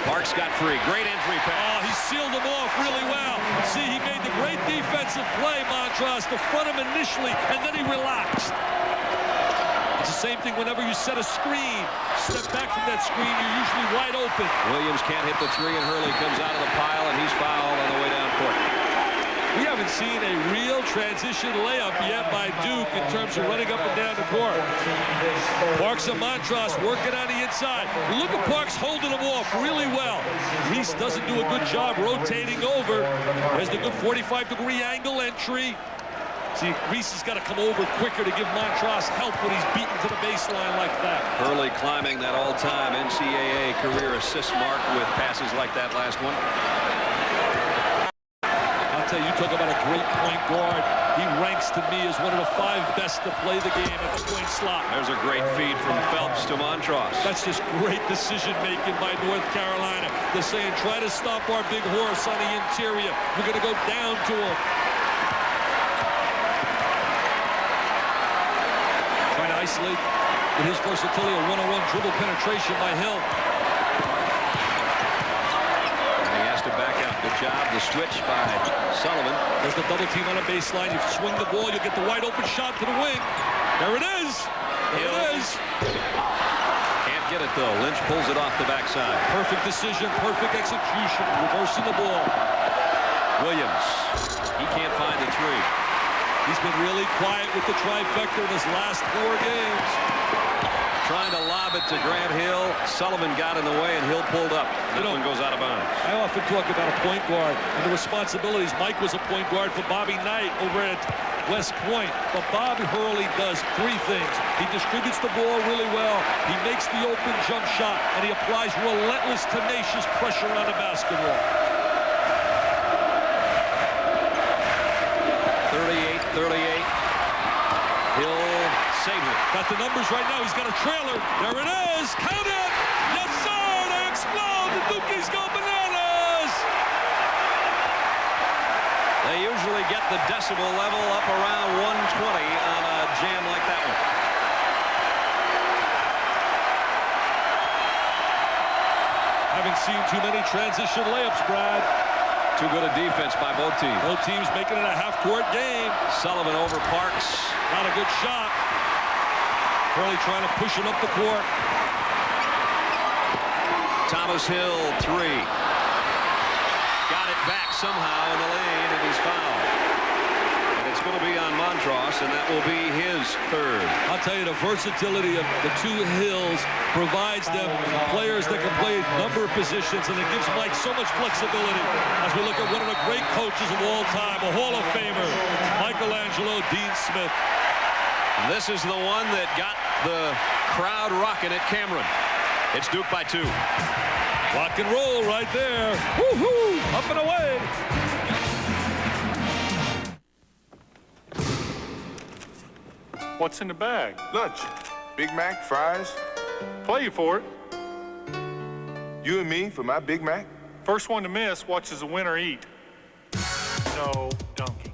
Parks got free. Great entry pass. Oh, he sealed them off really well. See, he made the great defensive play, Montross, to front him initially, and then he relaxed. It's the same thing whenever you set a screen. Step back from that screen, you're usually wide open. Williams can't hit the three, and Hurley comes out of the pile, and he's fouled on the way down court. We haven't seen a real transition layup yet by Duke in terms of running up and down the court. Parks and Montross working on the inside. Look at Parks holding him off really well. Reese doesn't do a good job rotating over. There's the good 45-degree angle entry. See, Reese has got to come over quicker to give Montross help when he's beaten to the baseline like that. Hurley climbing that all-time NCAA career assist mark with passes like that last one. I'll tell you, talk about a great point guard. He ranks to me as one of the 5 best to play the game at the point slot. There's a great feed from Phelps to Montross. That's just great decision-making by North Carolina. They're saying, try to stop our big horse on the interior. We're going to go down to him. Trying to isolate with his versatility, a one-on-one dribble penetration by Hill. And he has to back out. Good job. The switch by Sullivan. There's the double team on a baseline. You swing the ball, you get the wide open shot to the wing. There it is. There it is. Can't get it though. Lynch pulls it off the backside. Perfect decision, perfect execution, reversing the ball. Williams. He can't find the three. He's been really quiet with the trifecta in his last 4 games. Trying to lob it to Grant Hill. Sullivan got in the way, and Hill pulled up. That one goes out of bounds. I often talk about a point guard and the responsibilities. Mike was a point guard for Bobby Knight over at West Point. But Bob Hurley does 3 things. He distributes the ball really well. He makes the open jump shot, and he applies relentless, tenacious pressure on the basketball. 38. Hill saves it. Got the numbers right now. He's got a trailer. There it is. Count it. Yes, sir. They explode. The Dukies go bananas. They usually get the decibel level up around 120 on a jam like that one. Haven't seen too many transition layups, Brad. Too good a defense by both teams. Both teams making it a half-court game. Sullivan over Parks. Not a good shot. Hurley trying to push it up the court. Thomas Hill, 3. Got it back somehow in the lane, and he's fouled. And it's going to be on Montross, and that will be his 3rd. I'll tell you, the versatility of the 2 Hills provides them players that can play a number of positions, and it gives Mike so much flexibility as we look at one of the great coaches of all time, a Hall of Famer, Michelangelo Dean Smith. This is the one that got the crowd rocking at Cameron. It's Duke by 2. Rock and roll right there. Woo-hoo! Up and away. What's in the bag? Lunch. Big Mac, fries. Play you for it. You and me for my Big Mac? First one to miss watches the winner eat. No donkey.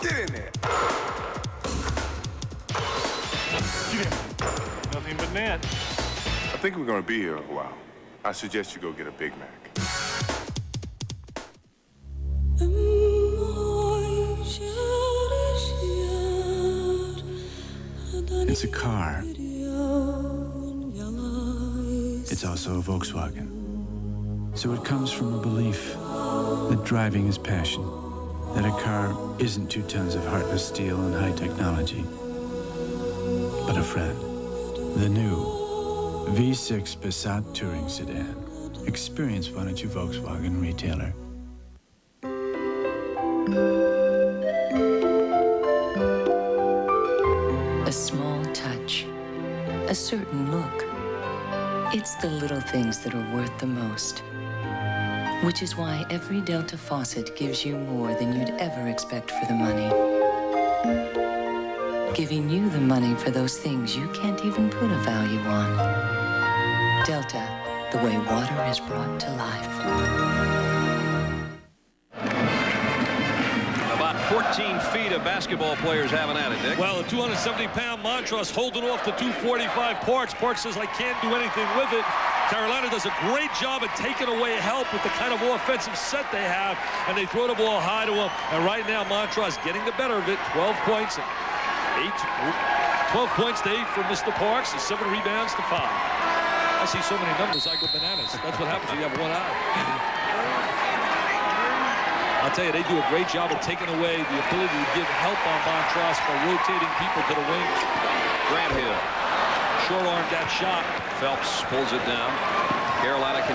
Get in there. Get in. Nothing but net. I think we're going to be here a while. I suggest you go get a Big Mac. It's a car. It's also a Volkswagen. So it comes from a belief that driving is passion, that a car isn't 2 tons of heartless steel and high technology, but a friend. The new V6 Passat Touring Sedan. Experience one at your Volkswagen retailer. A small touch, a certain look. It's the little things that are worth the most. Which is why every Delta faucet gives you more than you'd ever expect for the money. Giving you the money for those things you can't even put a value on. Delta, the way water is brought to life. About 14 15 feet of basketball players having at it, Dick. Well, the 270-pound Montross holding off the 245 Parks. Parks says, I can't do anything with it. Carolina does a great job of taking away help with the kind of offensive set they have, and they throw the ball high to him. And right now, Montross getting the better of it. 12 points to 8 for Mr. Parks, and 7 rebounds to 5. I see so many numbers, I go bananas. That's what happens when you have one eye. I'll tell you, they do a great job of taking away the ability to give help on Montross by rotating people to the wings. Grant Hill. Short-armed that shot. Phelps pulls it down. Carolina can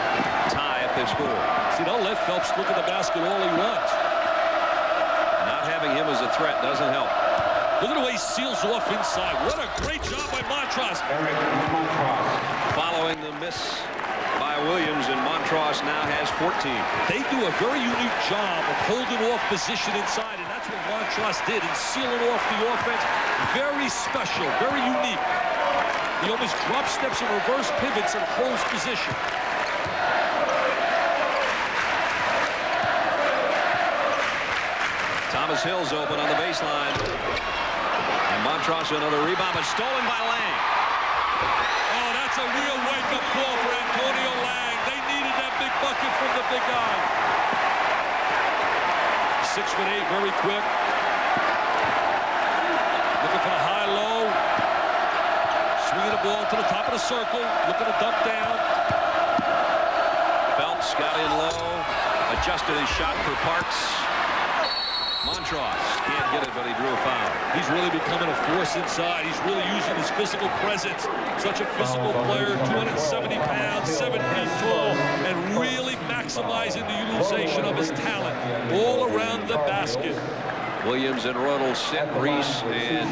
tie if they score. See, they'll let Phelps look at the basket all he wants. Not having him as a threat doesn't help. Look at the way he seals off inside. What a great job by Montross. Following the miss by Williams, and Montross now has 14. They do a very unique job of holding off position inside, and that's what Montross did in sealing off the offense. Very special, very unique. He almost drop steps and reverse pivots and holds position. Thomas Hill's open on the baseline. And Montross another rebound, but stolen by Lang. Oh, that's a real wake-up call for Antonio Lang. They needed that big bucket from the big guy. 6'8", very quick. Looking for the high-low. Swinging the ball to the top of the circle. Looking to dump down. Phelps got in low. Adjusted his shot for Parks. Montross can't get it, but he drew a foul. He's really becoming a force inside. He's really using his physical presence. Such a physical player, 270 pounds, 7 feet tall, and really maximizing the utilization of his talent all around the basket. Williams and Rodel sit. Reese and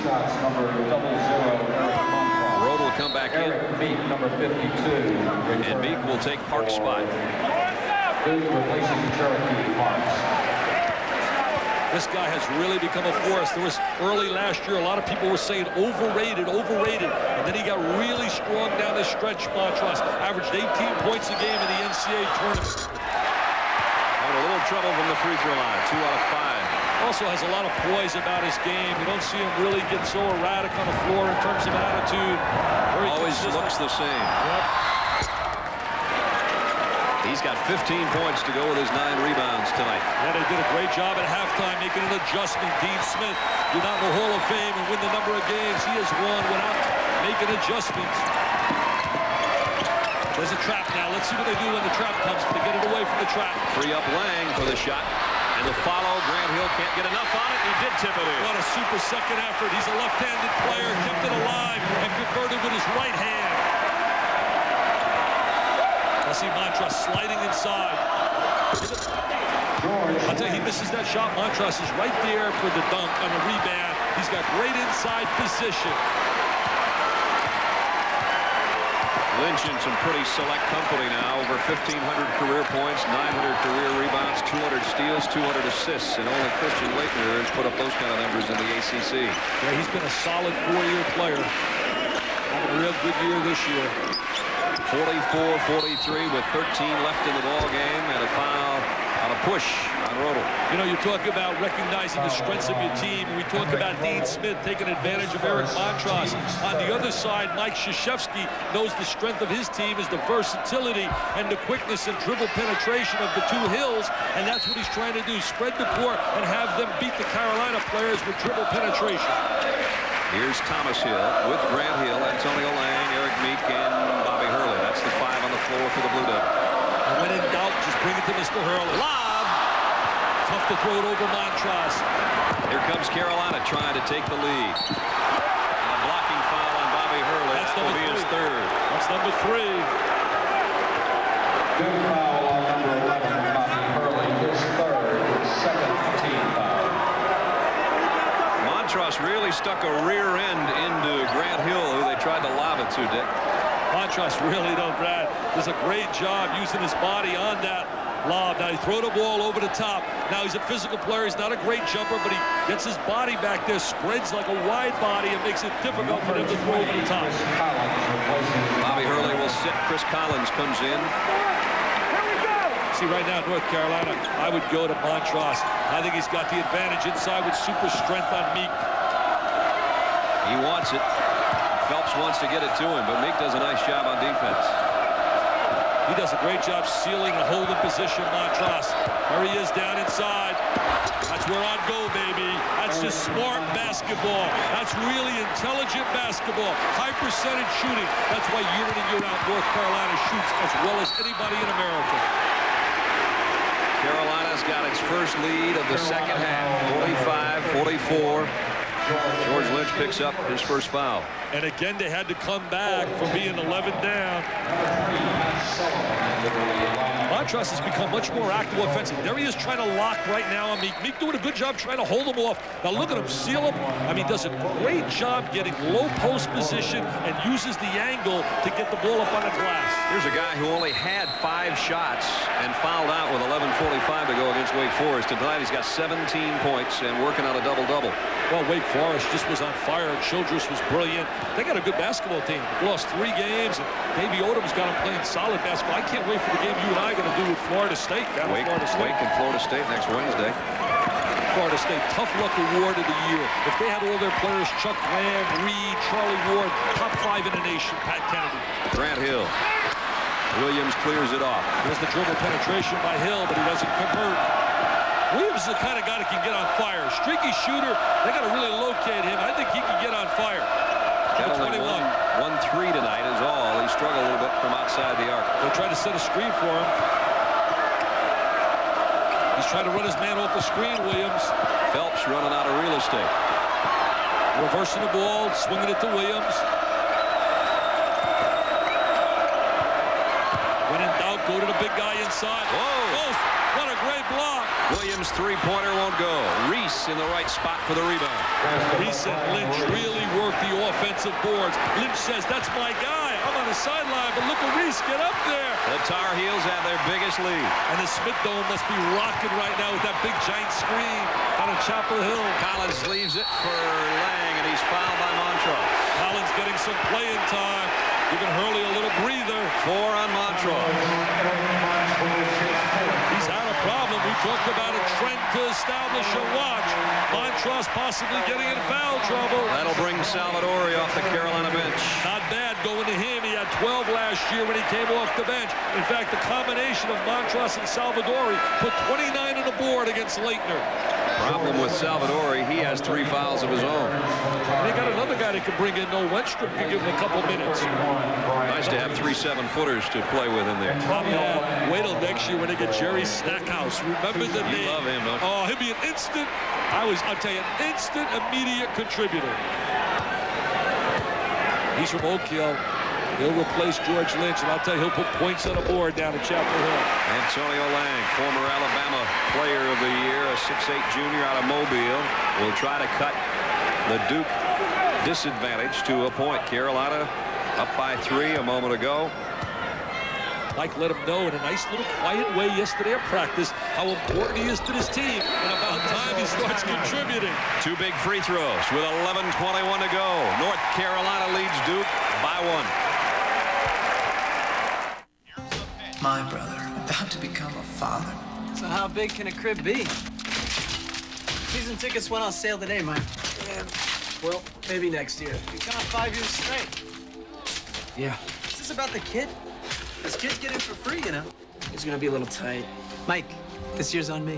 Rodel come back in. Meek, number 52. And Meek will take Parks' spot. Replacing Cherokee Parks. This guy has really become a force. There was early last year, a lot of people were saying overrated, and then he got really strong down the stretch. Montross averaged 18 points a game in the NCAA tournament. Having a little trouble from the free throw line, 2 out of 5. Also has a lot of poise about his game. You don't see him really get so erratic on the floor in terms of attitude. Always looks the same. Yep. He's got 15 points to go with his 9 rebounds tonight. Yeah, they did a great job at halftime making an adjustment. Dean Smith, you're not in the Hall of Fame and win the number of games he has won without making adjustments. There's a trap now. Let's see what they do when the trap comes to get it away from the trap. Free up Lang for the shot. And the follow, Grant Hill can't get enough on it. He did tip it in. What a super second effort. He's a left-handed player, kept it alive, and converted with his right hand. I see Montross sliding inside. I'll tell you, he misses that shot. Montross is right there for the dunk on the rebound. He's got great inside position. Lynch in some pretty select company now. Over 1,500 career points, 900 career rebounds, 200 steals, 200 assists. And only Christian Laettner has put up those kind of numbers in the ACC. Yeah, he's been a solid 4-year player. Having a real good year this year. 44-43 with 13 left in the ball game, and a foul on a push on Rodel. You know, you talk about recognizing the strengths of your team. We talk about Dean Smith taking advantage of Eric Montross. On the other side, Mike Krzyzewski knows the strength of his team is the versatility and the quickness and dribble penetration of the 2 Hills, and that's what he's trying to do, spread the court and have them beat the Carolina players with dribble penetration. Here's Thomas Hill with Grant Hill, Antonio Lang, Eric Meek, and Bobby Hurley. That's the 5 on the floor for the Blue Devils. And when in doubt, just bring it to Mr. Hurley. Lob! Tough to throw it over Montross. Here comes Carolina trying to take the lead. And a blocking foul on Bobby Hurley. That's will be his 3rd. That's number 3. Good foul on number 11, Bobby Hurley. His 3rd, 2nd team foul. Montross really stuck a rear end into Grant Hill, who they tried to lob it to, Dick. Montross really does a great job using his body on that lob. Now he throw the ball over the top. Now he's a physical player. He's not a great jumper, but he gets his body back there, spreads like a wide body, and makes it difficult for them to throw over the top. Bobby Hurley will sit. Chris Collins comes in. See, right now, North Carolina, I would go to Montross. I think he's got the advantage inside with super strength on Meek. He wants it. Phelps wants to get it to him, but Meek does a nice job on defense. He does a great job sealing and holding position, Montross. There he is down inside. That's where I'd go, baby. That's just smart basketball. That's really intelligent basketball. High percentage shooting. That's why year in and year out, North Carolina shoots as well as anybody in America. Carolina's got its first lead of the second half, 45-44. George Lynch picks up his first foul. And again, they had to come back from being 11 down. Montross has become much more active offensively. There he is trying to lock right now on Meek. Meek doing a good job trying to hold him off. Now look at him, seal him. I mean, does a great job getting low post position and uses the angle to get the ball up on the glass. Here's a guy who only had 5 shots and fouled out with 11:45 to go against Wake Forest. Tonight he's got 17 points and working on a double-double. Well, Wake Forest just was on fire. Childress was brilliant. They got a good basketball team. Lost 3 games, and Davey Odom's got them playing solid basketball. I can't wait for the game you and I are going to do with Florida State. Wake and Florida State next Wednesday. Florida State, tough luck award of the year. If they had all their players, Chuck Lamb, Reed, Charlie Ward, top 5 in the nation, Pat Kennedy. Grant Hill. Williams clears it off. There's the dribble penetration by Hill, but he doesn't convert. Williams is the kind of guy that can get on fire. Streaky shooter. They got to really locate him. I think he can get on fire. Got only 1 3 tonight is all. He struggled a little bit from outside the arc. They'll try to set a screen for him. He's trying to run his man off the screen, Williams. Phelps running out of real estate. Reversing the ball, swinging it to Williams. When in doubt, go to the big guy inside. Whoa! Oh, what a great block. Williams' three-pointer won't go. Reese in the right spot for the rebound. Reese and Lynch really work the offensive boards. Lynch says, that's my guy. I'm on the sideline, but look at Reese get up there. The Tar Heels have their biggest lead. And the Smith Dome must be rocking right now with that big giant screen out of Chapel Hill. Collins leaves it for Lang, and he's fouled by Montross. Collins getting some playing time. Giving Hurley a little breather. 4 on Montross. He's had a problem. We talked about a trend to establish a watch. Montross possibly getting in foul trouble. That'll bring Salvadori off the Carolina bench. Not bad going to him. He had 12 last year when he came off the bench. In fact, the combination of Montross and Salvadori put 29 on the board against Leitner. Problem with Salvadori, he has 3 fouls of his own. And they got another guy that can bring in. No, Wenstrom can give him a couple minutes. Nice to have 3 7-footers to play with in there. Yeah. Wait till next year when they get Jerry Stackhouse. Remember the name? You love him, don't you? Oh, he'll be an instant. I'll tell you, an instant, immediate contributor. He's from Oak Hill. He'll replace George Lynch, and I'll tell you, he'll put points on the board down at Chapel Hill. Antonio Lang, former Alabama Player of the Year, a 6'8 junior out of Mobile, will try to cut the Duke disadvantage to a point. Carolina up by 3 a moment ago. Mike let him know in a nice little quiet way yesterday at practice how important he is to this team. And about time he starts contributing. 2 big free throws with 11:21 to go. North Carolina leads Duke by 1. My brother, about to become a father. So how big can a crib be? Season tickets went on sale today, Mike. Yeah, well, maybe next year. We've gone 5 years straight. Yeah. Is this about the kid? This kid's getting for free, you know. It's gonna be a little tight. Mike, this year's on me.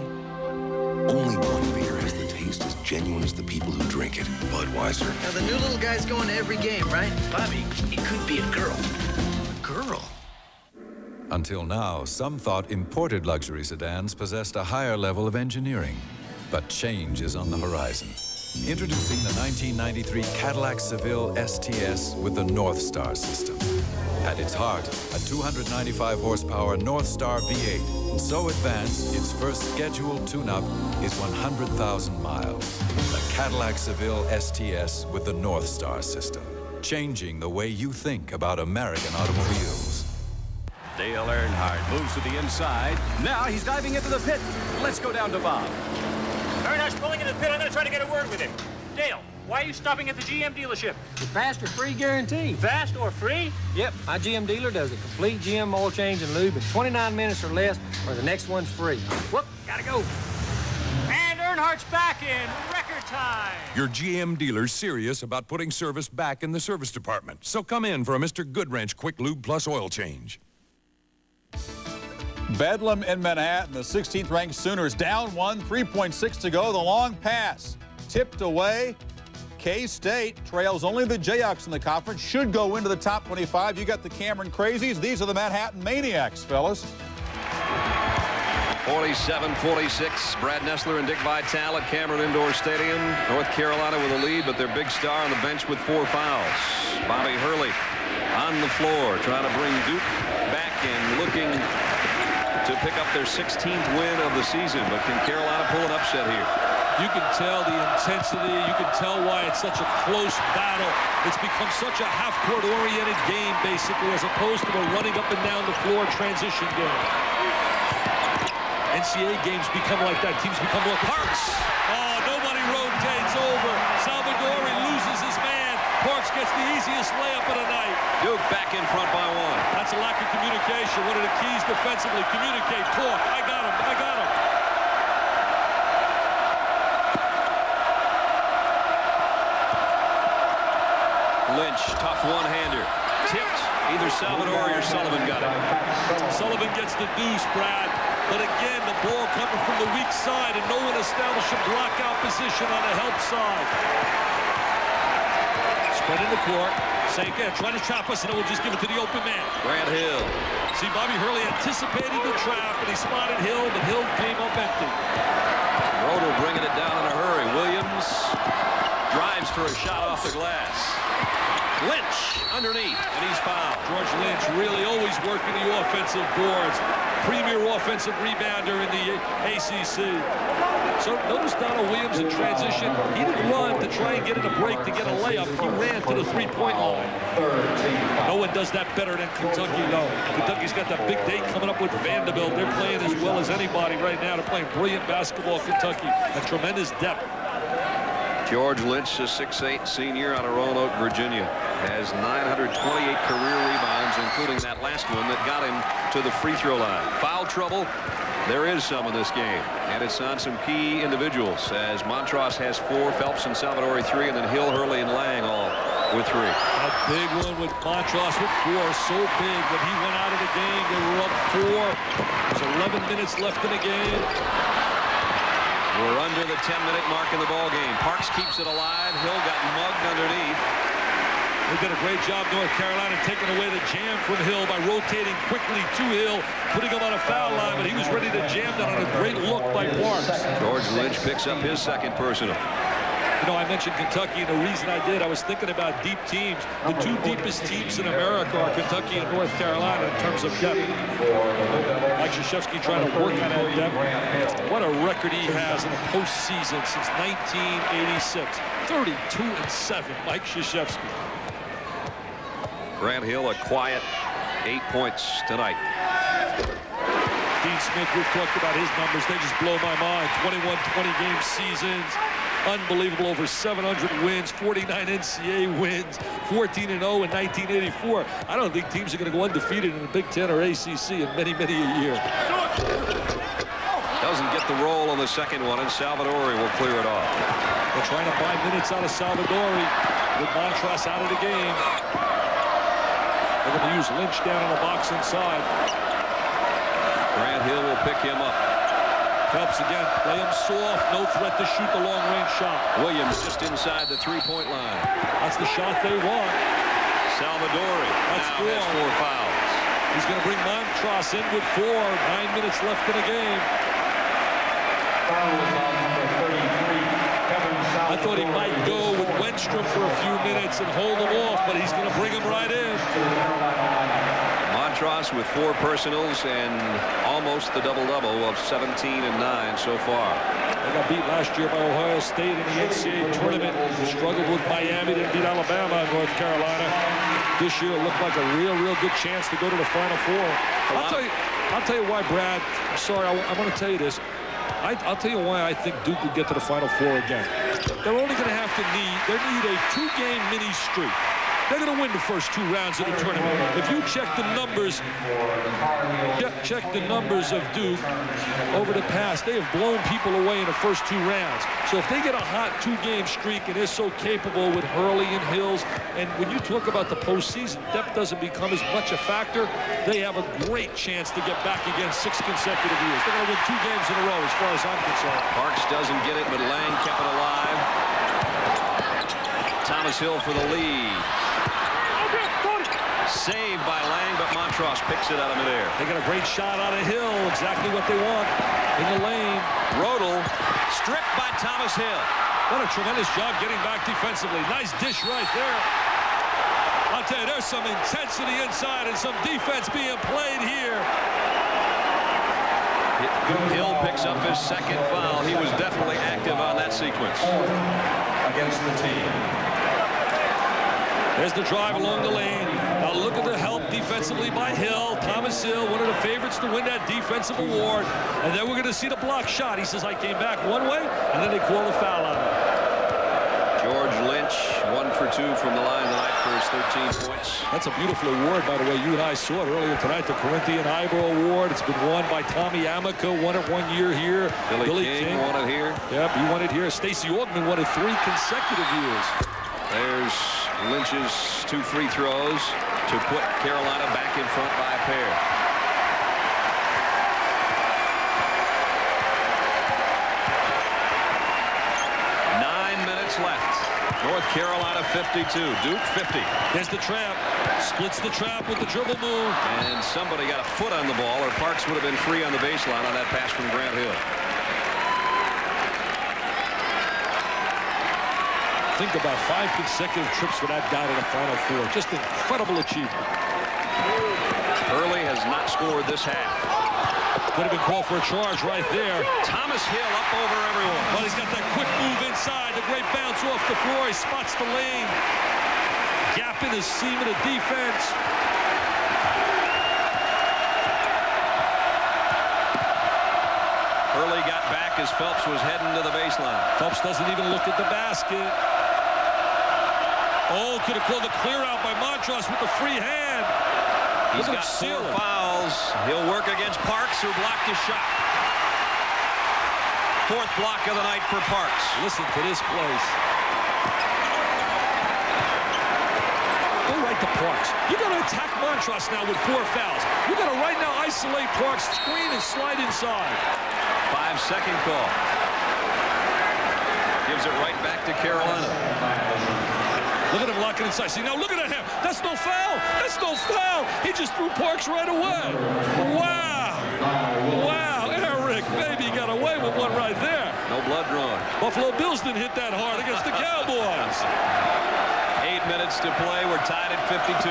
Only one beer has the taste as genuine as the people who drink it. Budweiser. Now, the new little guy's going to every game, right? Bobby, it could be a girl. A girl? Until now, some thought imported luxury sedans possessed a higher level of engineering. But change is on the horizon. Introducing the 1993 Cadillac Seville STS with the North Star system. At its heart, a 295 horsepower North Star V8. So advanced, its first scheduled tune-up is 100,000 miles. The Cadillac Seville STS with the North Star system. Changing the way you think about American automobiles. Dale Earnhardt moves to the inside. Now he's diving into the pit. Let's go down to Bob. Earnhardt's pulling into the pit. I'm going to try to get a word with him. Dale, Why are you stopping at the GM dealership? The fast or free guarantee. Fast or free? Yep, my GM dealer does a complete GM oil change and lube in 29 minutes or less, or the next one's free. Whoop, gotta go. And Earnhardt's back in record time. Your GM dealer's serious about putting service back in the service department. So come in for a Mr. Goodwrench Quick Lube Plus oil change. Bedlam in Manhattan. The 16th-ranked Sooners down 1, 3.6 to go. The long pass tipped away. K-State trails only the Jayhawks in the conference. Should go into the top 25. You got the Cameron Crazies. These are the Manhattan Maniacs, fellas. 47-46. Brad Nessler and Dick Vitale at Cameron Indoor Stadium. North Carolina with a lead, but their big star on the bench with 4 fouls. Bobby Hurley on the floor trying to bring Duke back in, looking to pick up their 16th win of the season. But can Carolina pull an upset here? You can tell the intensity. You can tell why it's such a close battle. It's become such a half-court oriented game, basically, as opposed to a running up and down the floor transition game. NCAA games become like that. Teams become more Parks. Oh, nobody rotates over. Salvadori loses his man. Parks gets the easiest layup of the night. Duke back in front by 1. That's a lack of communication. One of the keys defensively. Communicate. Talk. I got him. I got him. Lynch, tough one-hander. Tipped. Either Salvadori or Sullivan got it. Sullivan gets the deuce, Brad. But again, the ball coming from the weak side, and no one established a blockout position on the help side. Spread in the court. Senka trying to trap us, and then we'll just give it to the open man. Grant Hill. See, Bobby Hurley anticipated the trap, and he spotted Hill, but Hill came up empty. Roeder bringing it down in a hurry. Williams drives for a shot off the glass. Lynch underneath, and he's fouled. George Lynch really always working the offensive boards. Premier offensive rebounder in the ACC. So notice Donald Williams in transition. He didn't run to try and get in a break to get a layup. He ran to the three-point line. No one does that better than Kentucky, though. Kentucky's got that big day coming up with Vanderbilt. They're playing as well as anybody right now. They're playing brilliant basketball, Kentucky. A tremendous depth. George Lynch, a 6'8" senior out of Roanoke, Virginia, has 928 career rebounds, including that last one that got him to the free throw line. Foul trouble, there is some in this game, and it's on some key individuals, as Montross has 4, Phelps and Salvadori 3, and then Hill, Hurley, and Lang all with 3. A big one with Montross with 4, so big. When he went out of the game, they were up 4. There's 11 minutes left in the game. We're under the 10-minute mark in the ball game. Parks keeps it alive. Hill got mugged underneath. They did a great job, North Carolina, taking away the jam from Hill by rotating quickly to Hill, putting him on a foul line, but he was ready to jam that on a great look by Parks. George Lynch picks up his second personal. You know, I mentioned Kentucky, and the reason I did, I was thinking about deep teams. The 2 deepest teams in America are Kentucky and North Carolina in terms of depth. Mike Krzyzewski trying to work on that depth. What a record he has in the postseason since 1986. 32-7, Mike Krzyzewski. Grant Hill, a quiet 8 points tonight. Dean Smith, we've talked about his numbers. They just blow my mind. 21 20-game seasons. Unbelievable, over 700 wins, 49 NCAA wins, 14-0 in 1984. I don't think teams are going to go undefeated in the Big Ten or ACC in many, many a year. Doesn't get the roll on the second one, and Salvadori will clear it off. They're trying to buy minutes out of Salvadori with Montross out of the game. They're going to use Lynch down in the box inside. Grant Hill will pick him up. Phelps again, play him soft, no threat to shoot the long-range shot. Williams just inside the three-point line. That's the shot they want. Salvadori now has 4 fouls. He's going to bring Montross in with 4. 9 minutes left in the game. I thought he might go with Wenstrom for a few minutes and hold him off, but he's going to bring him right in. Montross with 4 personals and almost the double-double of 17 and 9 so far. They got beat last year by Ohio State in the NCAA tournament. Struggled with Miami, then beat Alabama and North Carolina. This year it looked like a real good chance to go to the Final Four. I'll tell you why, Brad. I'm sorry, I want to tell you this. I'll tell you why I think Duke will get to the Final Four again. they're only going to have to they need a 2-game mini streak. They're going to win the first 2 rounds of the tournament. If you check the numbers, of Duke over the past, they have blown people away in the first 2 rounds. So if they get a hot 2-game streak and they're so capable with Hurley and Hills, and when you talk about the postseason, depth doesn't become as much a factor, they have a great chance to get back again 6 consecutive years. They're going to win 2 games in a row as far as I'm concerned. Parks doesn't get it, but Lang kept it alive. Thomas Hill for the lead. Saved by Lang, but Montross picks it out of midair. They got a great shot out of Hill, exactly what they want in the lane. Rodel stripped by Thomas Hill. What a tremendous job getting back defensively. Nice dish right there. I'll tell you, there's some intensity inside and some defense being played here. Hill picks up his 2nd foul. He was definitely active on that sequence. Against the team. There's the drive along the lane. Now look at the help defensively by Hill. Thomas Hill, one of the favorites to win that defensive award. And then we're going to see the block shot. He says, I came back one way, and then they call the foul on him. George Lynch, 1 for 2 from the line tonight for his 13 points. That's a beautiful award, by the way. You and I saw it earlier tonight, the Corinthian Ivor Award. It's been won by Tommy Amica, won it 1 year here. Billy King won it here. Yep, he won it here. Stacey Augman won it 3 consecutive years. There's Lynch's 2 free throws to put Carolina back in front by a pair. Left. North Carolina 52, Duke 50. There's the trap. Splits the trap with the dribble move. And somebody got a foot on the ball, or Parks would have been free on the baseline on that pass from Grant Hill. Think about 5 consecutive trips for that guy to the Final Four. Just incredible achievement. Hurley has not scored this half. Could have been called for a charge right there. Thomas Hill up over everyone. Well, he's got that quick move inside. The great bounce off the floor. He spots the lane. Gap in his seam of the defense. Hurley got back as Phelps was heading to the baseline. Phelps doesn't even look at the basket. Oh, could have called the clear out by Montross with the free hand. He's got 4 fouls. He'll work against Parks, who blocked his shot. 4th block of the night for Parks. Listen to this place. Go right to Parks. You got to attack Montross now with 4 fouls. You got to right now isolate Parks, screen, and slide inside. 5-second call. Gives it right back to Carolina. Look at him locking inside. See, now look at him. That's no foul. That's no foul. He just threw Parks right away. Wow. Wow. Eric, baby, got away with one right there. No blood drawn. Buffalo Bills didn't hit that hard against the Cowboys. 8 minutes to play. We're tied at 52.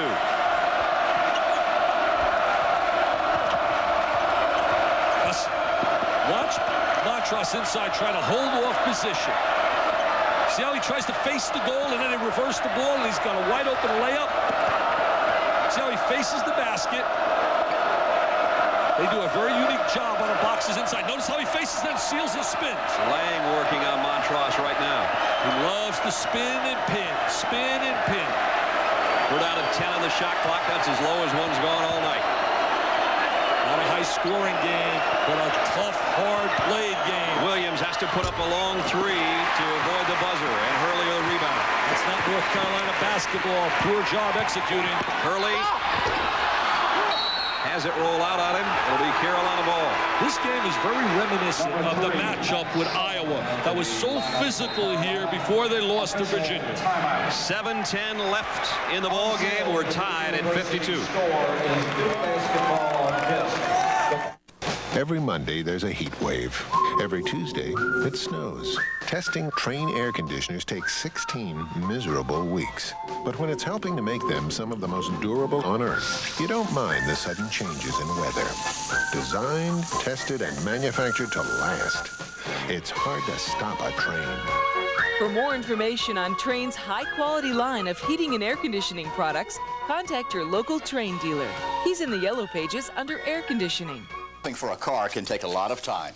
Watch Montross inside trying to hold off position. See how he tries to face the goal and then he reversed the ball and he's got a wide open layup. See how he faces the basket. They do a very unique job on the boxes inside. Notice how he faces then seals his spins. Lang working on Montross right now. He loves to spin and pin, spin and pin. We're down to 10 on the shot clock. That's as low as one's gone all night. Not a high-scoring game, but a tough, hard-played game. Williams has to put up a long 3 to avoid the buzzer, and Hurley will rebound. It's not North Carolina basketball. Poor job executing. Hurley has it roll out on him. It'll be Carolina ball. This game is very reminiscent of the matchup with Iowa that was so physical here before they lost to Virginia. 7:10 left in the ball game. We're tied at 52. Every Monday, there's a heat wave. Every Tuesday, it snows. Testing Trane air conditioners takes 16 miserable weeks. But when it's helping to make them some of the most durable on Earth, you don't mind the sudden changes in weather. Designed, tested, and manufactured to last. It's hard to stop a Trane. For more information on Trane's high-quality line of heating and air conditioning products, contact your local Trane dealer. He's in the yellow pages under air conditioning. For a car can take a lot of time.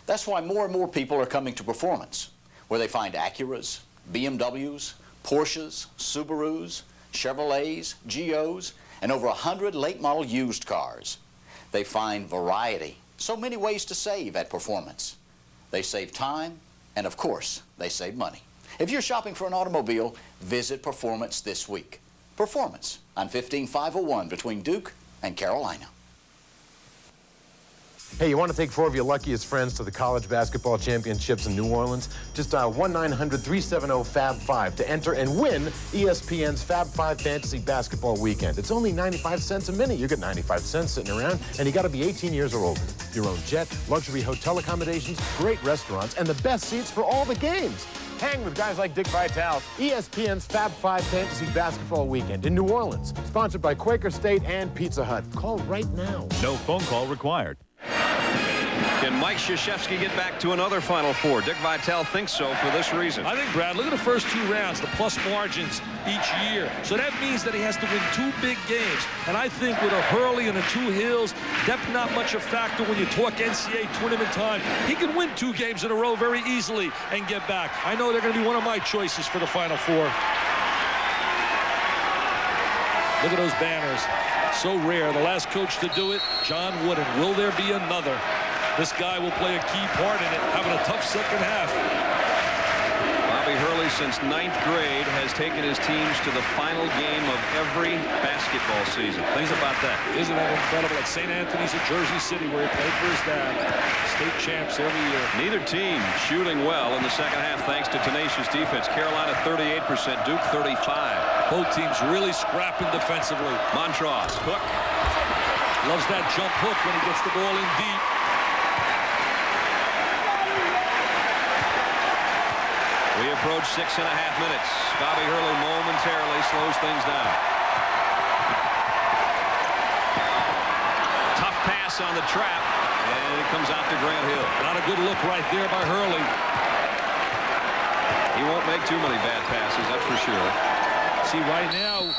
That's why more and more people are coming to Performance. where they find Acuras, BMWs, Porsches, Subarus, Chevrolets, Geos, and over 100 late-model used cars. They find variety, so many ways to save at Performance. They save time, and of course, they save money. If you're shopping for an automobile, visit Performance this week. Performance on 15501 between Duke and Carolina. Hey, you want to take 4 of your luckiest friends to the college basketball championships in New Orleans? Just dial 1-900-370-FAB5 to enter and win ESPN's Fab 5 Fantasy Basketball Weekend. It's only 95 cents a minute. You get 95 cents sitting around, and you got to be 18 years or older. Your own jet, luxury hotel accommodations, great restaurants, and the best seats for all the games. Hang with guys like Dick Vitale. ESPN's Fab 5 Fantasy Basketball Weekend in New Orleans. Sponsored by Quaker State and Pizza Hut. Call right now. No phone call required. Can Mike Krzyzewski get back to another Final Four? Dick Vitale thinks so for this reason. I think, Brad, look at the first 2 rounds, the plus margins each year. So that means that he has to win 2 big games. And I think with a Hurley and the 2 Hills, depth not much a factor when you talk NCAA tournament time. He can win 2 games in a row very easily and get back. I know they're going to be one of my choices for the Final Four. Look at those banners. So rare. The last coach to do it, John Wooden. Will there be another? This guy will play a key part in it, having a tough second half. Bobby Hurley, since 9th grade, has taken his teams to the final game of every basketball season. Think about that. Isn't that incredible? At St. Anthony's at Jersey City, where he played for his dad. State champs every year. Neither team shooting well in the second half, thanks to tenacious defense. Carolina 38%, Duke 35%. Both teams really scrapping defensively. Montross, Cook. Loves that jump hook when he gets the ball in deep. We approach 6.5 minutes. Bobby Hurley momentarily slows things down. Tough pass on the trap, and it comes out to Grant Hill. Not a good look right there by Hurley. He won't make too many bad passes, that's for sure. See, right now,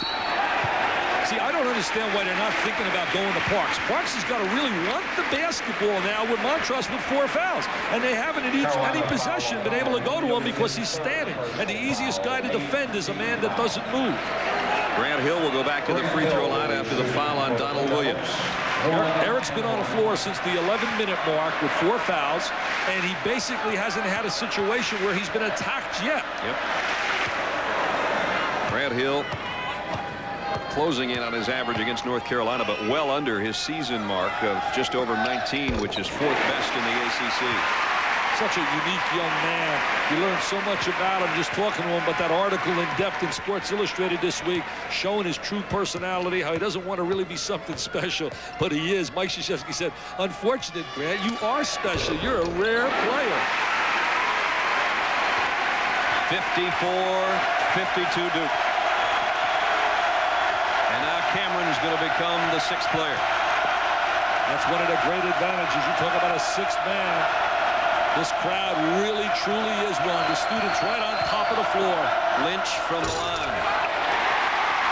I don't understand why they're not thinking about going to Parks. Parks has got to really want the basketball now with Montross with 4 fouls. And they haven't at any possession been able to go to him because he's standing. And the easiest guy to defend is a man that doesn't move. Grant Hill will go back to the free throw line after the foul on Donald Williams. Eric's been on the floor since the 11-minute mark with 4 fouls. And he basically hasn't had a situation where he's been attacked yet. Yep. Grant Hill closing in on his average against North Carolina, but well under his season mark of just over 19, which is 4th best in the ACC. Such a unique young man. You learn so much about him just talking to him. But that article in depth in Sports Illustrated this week showing his true personality, how he doesn't want to really be something special, but he is. Mike Krzyzewski said, unfortunate, Grant, you are special. You're a rare player. 54-52 Duke. Cameron's going to become the 6th player. That's one of the great advantages. You talk about a 6th man. This crowd really, truly is one. The students right on top of the floor. Lynch from the line.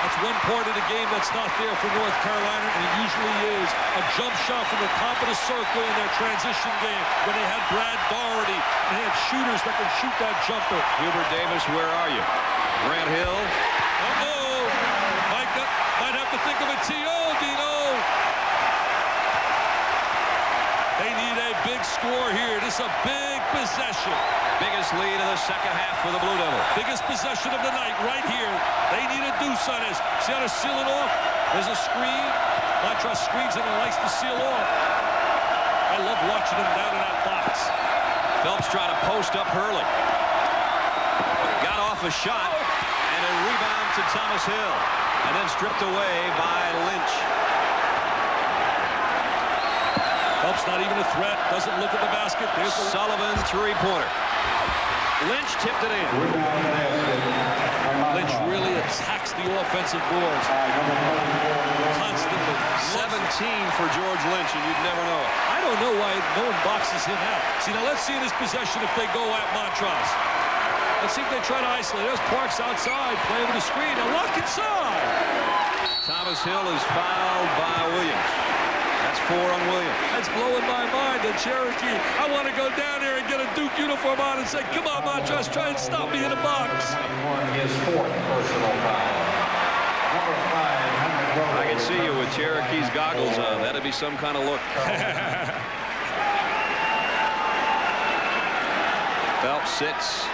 That's one part of the game that's not there for North Carolina, and it usually is a jump shot from the top of the circle in their transition game when they had Brad Doherty and they had shooters that could shoot that jumper. Hubert Davis, where are you? Grant Hill. Might have to think of a T.O., Dino. They need a big score here. This is a big possession. Biggest lead of the second half for the Blue Devils. Biggest possession of the night right here. They need a deuce on this. See how to seal it off? There's a screen. Montross screens and he likes to seal off. I love watching him down in that box. Phelps trying to post up Hurley. Got off a shot and a rebound to Thomas Hill. And then stripped away by Lynch. Phelps not even a threat. Doesn't look at the basket. There's the Sullivan 3-pointer. Lynch tipped it in. Lynch really attacks the offensive boards. Constantly. 17 for George Lynch, and you'd never know it. I don't know why no one boxes him out. See, now let's see in this possession if they go at Montross. Let's see if they try to isolate. There's Parks outside, playing with the screen. A lock inside. Thomas Hill is fouled by Williams. That's 4 on Williams. That's blowing my mind. And Cherokee, I want to go down there and get a Duke uniform on and say, come on, Montrose, try and stop me in the box. His 4th personal foul. Number 5. I can see you with Cherokee's goggles on. That'd be some kind of look. Phelps sits.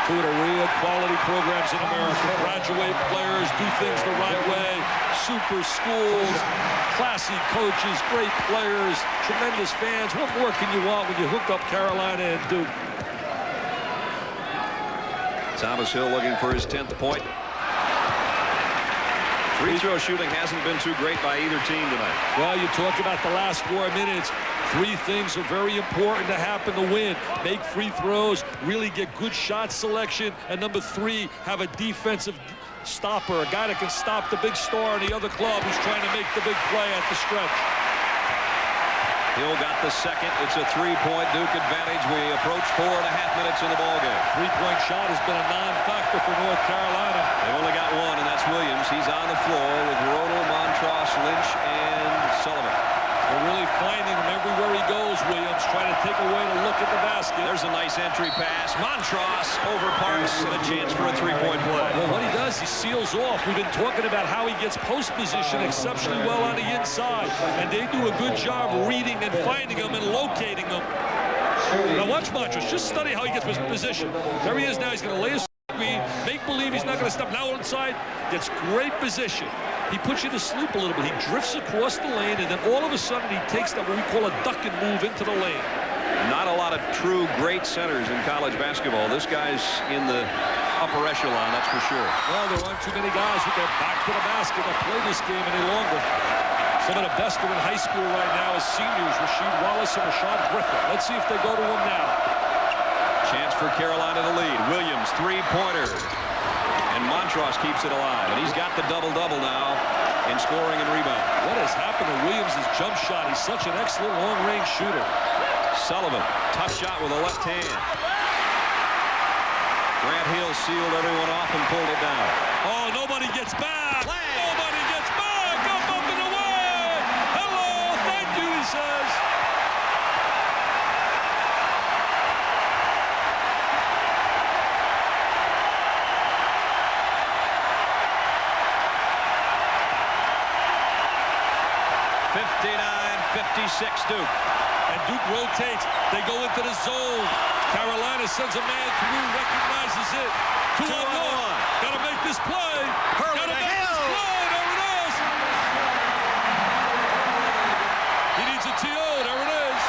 Two of the real quality programs in America. Graduate players, do things the right way. Super schools, classy coaches, great players, tremendous fans. What more can you want when you hook up Carolina and Duke? Thomas Hill looking for his 10th point. Free throw shooting hasn't been too great by either team tonight. Well, you talk about the last 4 minutes. 3 things are very important to happen to win. Make free throws, really get good shot selection, and number 3, have a defensive stopper, a guy that can stop the big star in the other club who's trying to make the big play at the stretch. Hill got the second. It's a 3-point Duke advantage. We approach 4.5 minutes in the ballgame. 3-point shot has been a non-factor for North Carolina. They only got 1, and that's Williams. He's on the floor with Rodel, Montross, Lynch, and Sullivan. They're really finding him everywhere he goes, Williams, trying to take away to look at the basket. There's a nice entry pass. Montross over Parks, and a chance for a 3-point play. Well, what he does, he seals off. We've been talking about how he gets post position exceptionally well on the inside, and they do a good job reading and finding him and locating him. Now watch Montross. Just study how he gets his position. There he is now. He's going to lay his screen, make believe he's not going to step. Now inside, gets great position. He puts you to sleep a little bit. He drifts across the lane, and then all of a sudden he takes that what we call a duck and move into the lane. Not a lot of true great centers in college basketball. This guy's in the upper echelon, that's for sure. Well, there aren't too many guys with their back to the basket that play this game any longer. Some of the best are in high school right now as seniors, Rasheed Wallace and Rashad Griffith. Let's see if they go to him now. Chance for Carolina to lead. Williams, 3-pointer. And Montross keeps it alive. And he's got the double-double now in scoring and rebound. What has happened to Williams' jump shot? He's such an excellent long-range shooter. Sullivan, tough shot with the left hand. Grant Hill sealed everyone off and pulled it down. Oh, nobody gets back. Nobody gets back. Up and away. Hello, thank you, he says. Duke. And Duke rotates. They go into the zone. Carolina sends a man through, recognizes it. 2 on 1. Got to make this play. Got to make this play. There it is. He needs a TO. There it is.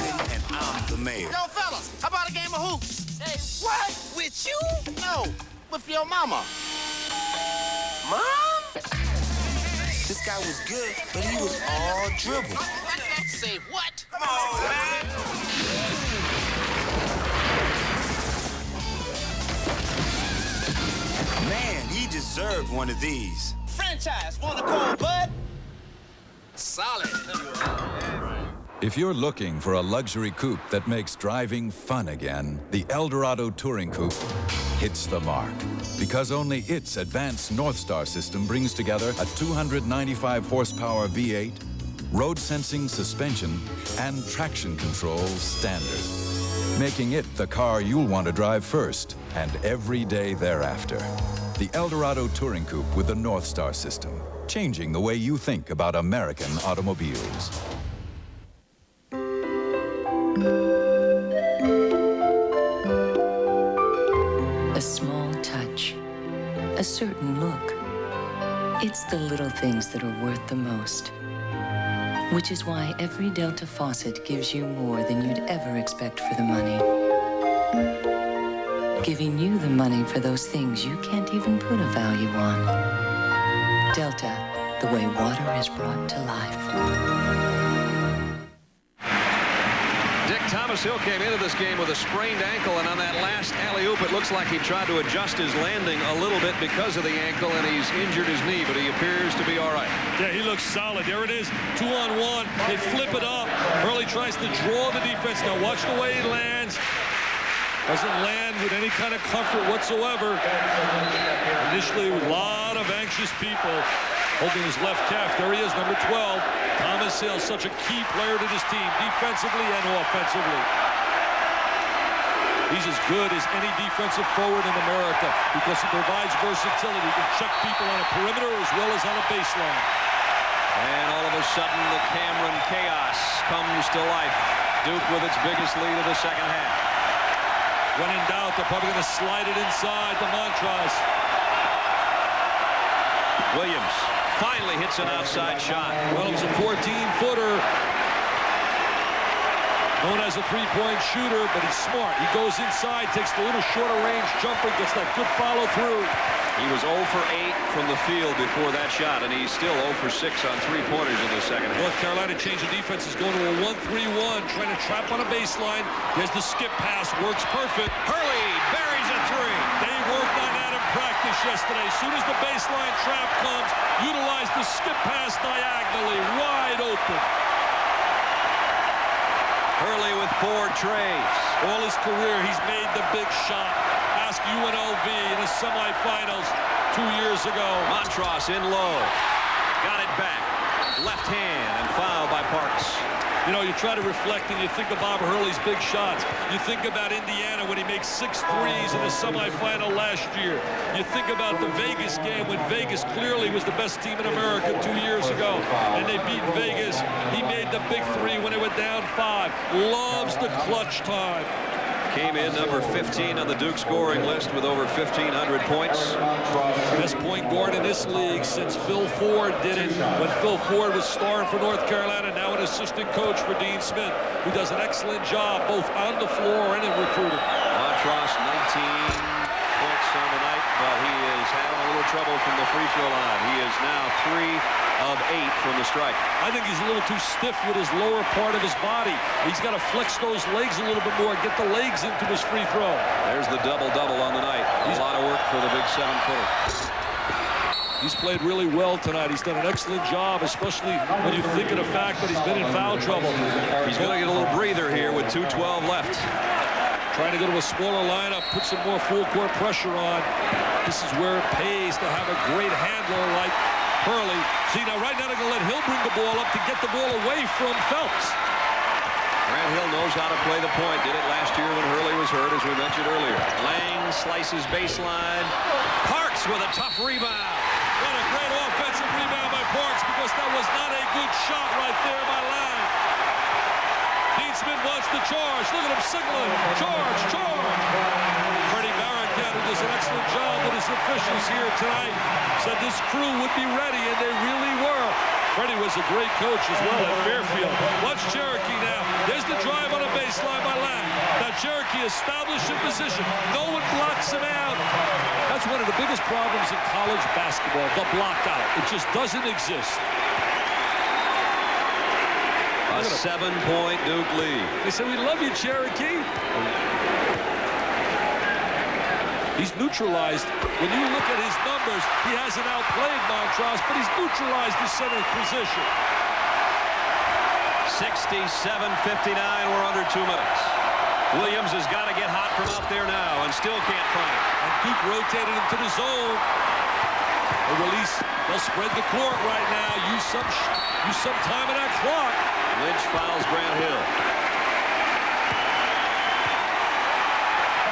And I'm the mayor. Yo, fellas, how about a game of hoops? Hey, what? With you? No, with your mama. Mom? This guy was good, but he was all dribble. Say what? Come on, man. Man, he deserved one of these. Franchise, wanna call Bud? Solid. If you're looking for a luxury coupe that makes driving fun again, the Eldorado Touring Coupe hits the mark. Because only its advanced Northstar system brings together a 295 horsepower V8, road sensing suspension, and traction control standard, making it the car you'll want to drive first and every day thereafter. The Eldorado Touring Coupe with the Northstar system, changing the way you think about American automobiles. A small touch, a certain look. It's the little things that are worth the most. Which is why every Delta faucet gives you more than you'd ever expect for the money. Giving you the money for those things you can't even put a value on. Delta, the way water is brought to life. Dick Thomas Hill came into this game with a sprained ankle, and on that last alley-oop, it looks like he tried to adjust his landing a little bit because of the ankle, and he's injured his knee, but he appears to be all right. Yeah, he looks solid. There it is, 2-on-1. They flip it up. Hurley tries to draw the defense. Now watch the way he lands. Doesn't land with any kind of comfort whatsoever. Initially, a lot of anxious people holding his left calf. There he is, number 12. Thomas Hill, such a key player to this team, defensively and offensively. He's as good as any defensive forward in America because he provides versatility. He can check people on a perimeter as well as on a baseline. And all of a sudden, the Cameron chaos comes to life. Duke with its biggest lead of the second half. When in doubt, they're probably going to slide it inside to Montross. Williams finally hits an outside shot. Well, it was a 14-footer. Known as a three-point shooter, but he's smart. He goes inside, takes the little shorter range jumper, gets that good follow-through. He was 0 for 8 from the field before that shot, and he's still 0 for 6 on three-pointers in the second half. North Carolina changing defense is going to a 1-3-1, trying to trap on a baseline. There's the skip pass, works perfect. Hurley buries a three. They worked on that in practice yesterday. As soon as the baseline trap comes, utilize the skip pass diagonally, wide open. Hurley with 4 trays. All his career, he's made the big shot. Ask UNLV in the semifinals 2 years ago. Montross in low. Got it back. Left hand and foul by Parks. You know, you try to reflect and you think of Bob Hurley's big shots. You think about Indiana when he makes 6 threes in the semifinal last year. You think about the Vegas game when Vegas clearly was the best team in America 2 years ago. And they beat Vegas. He made the big 3 when they were down 5. Loves the clutch time. Came in number 15 on the Duke scoring list with over 1,500 points. Best point guard in this league since Phil Ford did it when Phil Ford was starring for North Carolina, now an assistant coach for Dean Smith, who does an excellent job both on the floor and in recruiting. Montross 19 points on the night, but he is having a little trouble from the free throw line. He is now 3 of 8 from the strike. I think he's a little too stiff with his lower part of his body. He's got to flex those legs a little bit more, get the legs into his free throw. There's the double-double on the night. A lot of work for the big 7-footer. He's played really well tonight. He's done an excellent job, especially when you think of the fact that he's been in foul trouble. He's going to get a little breather here with 2:12 left. Trying to go to a smaller lineup, put some more full-court pressure on. This is where it pays to have a great handler like Hurley. See, now right now they're going to let Hill bring the ball up to get the ball away from Phelps. Grant Hill knows how to play the point. Did it last year when Hurley was hurt, as we mentioned earlier. Lang slices baseline. Parks with a tough rebound. What a great offensive rebound by Parks, because that was not a good shot right there by Lang. Dean Smith wants to charge. Look at him signaling. Charge, charge. Freddie Barricade, who does an excellent job with his officials here tonight, said this crew would be ready, and they really were. Freddie was a great coach as well at Fairfield. Watch Cherokee now. There's the drive on a baseline by Lang. Now Cherokee established in position. No one blocks him out. That's one of the biggest problems in college basketball, the block out. It just doesn't exist. A 7-point Duke lead. They say, we love you, Cherokee. He's neutralized. When you look at his numbers, he hasn't outplayed Montross, but he's neutralized the center position. 67-59, we're under 2 minutes. Williams has got to get hot from out there now and still can't find it. And Duke rotated into the zone. A release. They'll spread the court right now. Use some time of that clock. Lynch fouls Grant Hill.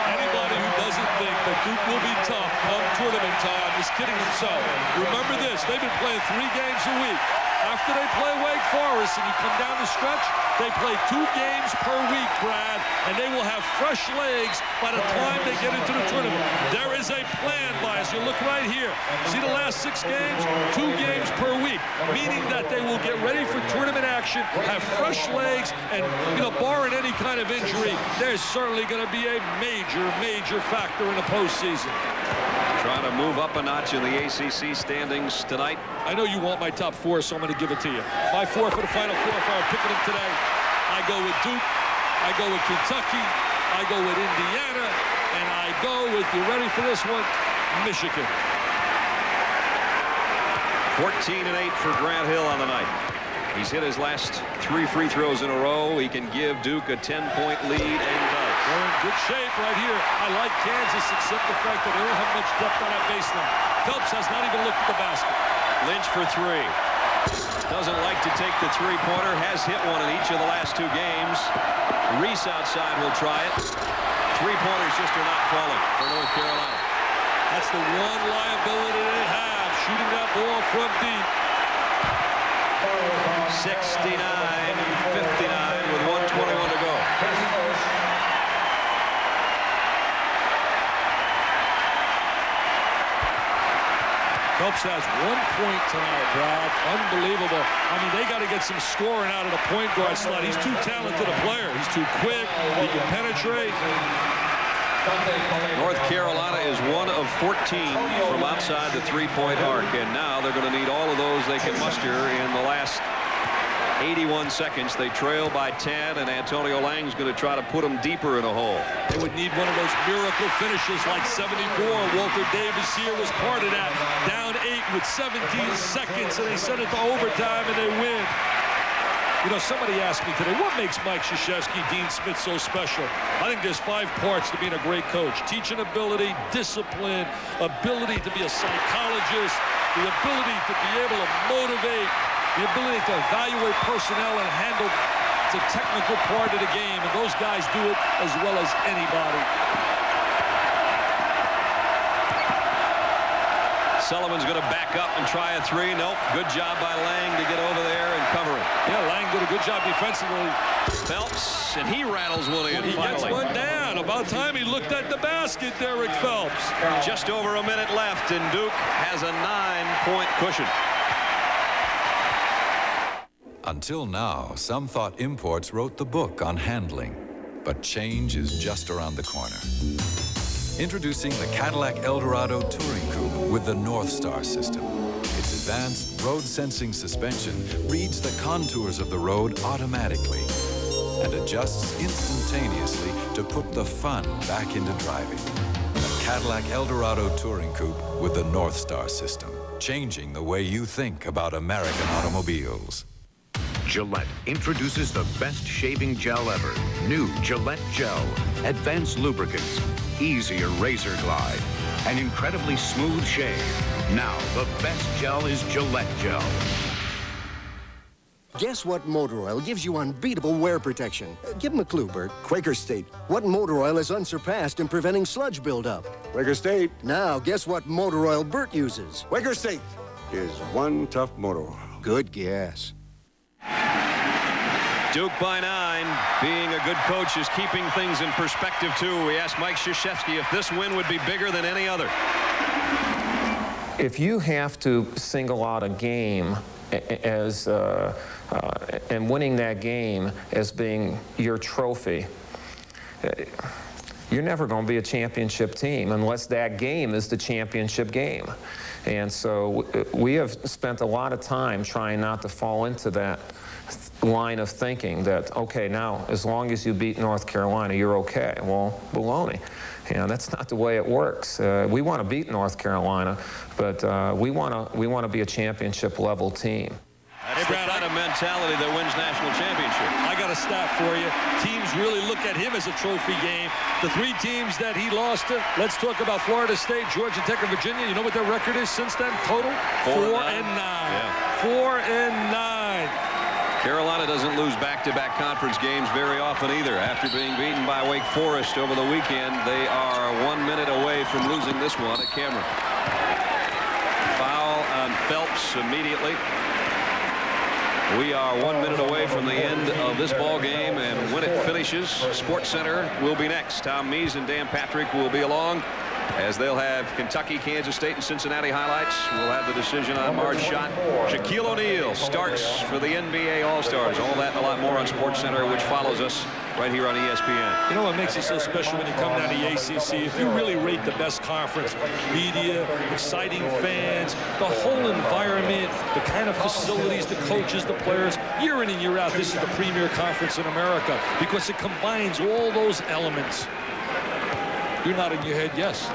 Anybody who doesn't think that Duke will be tough come tournament time is kidding himself. Remember this, they've been playing 3 games a week. After they play Wake Forest and you come down the stretch, they play 2 games per week, Brad, and they will have fresh legs by the time they get into the tournament. There is a plan, Bias. You look right here. See the last 6 games? 2 games per week, meaning that they will get ready for tournament action, have fresh legs, and, you know, barring any kind of injury, there's certainly going to be a major, major factor in the postseason. Trying to move up a notch in the ACC standings tonight. I know you want my top 4, so I'm going to give it to you. My 4 for the Final Four, if I were picking them today, I go with Duke, I go with Kentucky, I go with Indiana, and I go with, you ready for this one, Michigan. 14-8 for Grant Hill on the night. He's hit his last 3 free throws in a row. He can give Duke a 10-point lead, and he does. They're in good shape right here. I like Kansas, except the fact that they don't have much depth on that baseline. Phelps has not even looked at the basket. Lynch for 3. Doesn't like to take the three-pointer. Has hit one in each of the last 2 games. Reese outside will try it. Three-pointers just are not falling for North Carolina. That's the one liability they have, shooting that ball from deep. 69-59 with 1:21 to go. Phelps has 1 point tonight, Brad. Unbelievable. I mean, they got to get some scoring out of the point guard slot. He's too talented a player. He's too quick. He can penetrate. North Carolina is 1 of 14 from outside the three-point arc, and now they're going to need all of those they can muster in the last 81 seconds. They trail by 10, and Antonio Lang's going to try to put them deeper in a hole. They would need one of those miracle finishes like 74. Walter Davis here was part of that. Down 8 with 17 seconds, and they send it to overtime, and they win. You know, somebody asked me today, what makes Mike Krzyzewski, Dean Smith so special? I think there's 5 parts to being a great coach. Teaching ability, discipline, ability to be a psychologist, the ability to be able to motivate, the ability to evaluate personnel and handle the technical part of the game. And those guys do it as well as anybody. Sullivan's going to back up and try a 3. Nope. Good job by Lang to get over there and cover it. Yeah, Lang did a good job defensively. Phelps, and he rattles one in. He gets one down. About time he looked at the basket, Derek Phelps. Just over a minute left, and Duke has a 9-point cushion. Until now, some thought imports wrote the book on handling, but change is just around the corner. Introducing the Cadillac Eldorado Touring Coupe with the North Star system. Its advanced road-sensing suspension reads the contours of the road automatically and adjusts instantaneously to put the fun back into driving. The Cadillac Eldorado Touring Coupe with the North Star system, changing the way you think about American automobiles. Gillette introduces the best shaving gel ever. New Gillette Gel. Advanced lubricants. Easier razor glide. An incredibly smooth shave. Now, the best gel is Gillette Gel. Guess what motor oil gives you unbeatable wear protection? Give them a clue, Bert. Quaker State. What motor oil is unsurpassed in preventing sludge buildup? Quaker State. Now, guess what motor oil Bert uses? Quaker State is one tough motor oil. Good guess. Duke by 9. Being a good coach is keeping things in perspective, too. We asked Mike Krzyzewski if this win would be bigger than any other. If you have to single out a game as and winning that game as being your trophy, you're never going to be a championship team unless that game is the championship game. And so we have spent a lot of time trying not to fall into that line of thinking that, okay, now, as long as you beat North Carolina, you're okay. Well, baloney. You know, that's not the way it works. We want to beat North Carolina, but we want to be a championship-level team. That's the kind of mentality that wins national championships. I got a stat for you. Teams really look at him as a trophy game. The 3 teams that he lost to, let's talk about Florida State, Georgia Tech, and Virginia. You know what their record is since then, total? 4-9. Yeah. 4-9. Carolina doesn't lose back-to-back conference games very often either. After being beaten by Wake Forest over the weekend, they are 1 minute away from losing this one at Cameron. Foul on Phelps immediately. We are 1 minute away from the end of this ball game, and when it finishes, SportsCenter will be next. Tom Mees and Dan Patrick will be along as they'll have Kentucky, Kansas State, and Cincinnati highlights. We'll have the decision on March shot. Shaquille O'Neal starts for the NBA All-Stars. All that and a lot more on SportsCenter, which follows us right here on ESPN. You know what makes it so special when you come down to the ACC? If you really rate the best conference, media, exciting fans, the whole environment, the kind of facilities, the coaches, the players, year in and year out, this is the premier conference in America because it combines all those elements. You're nodding your head, yes.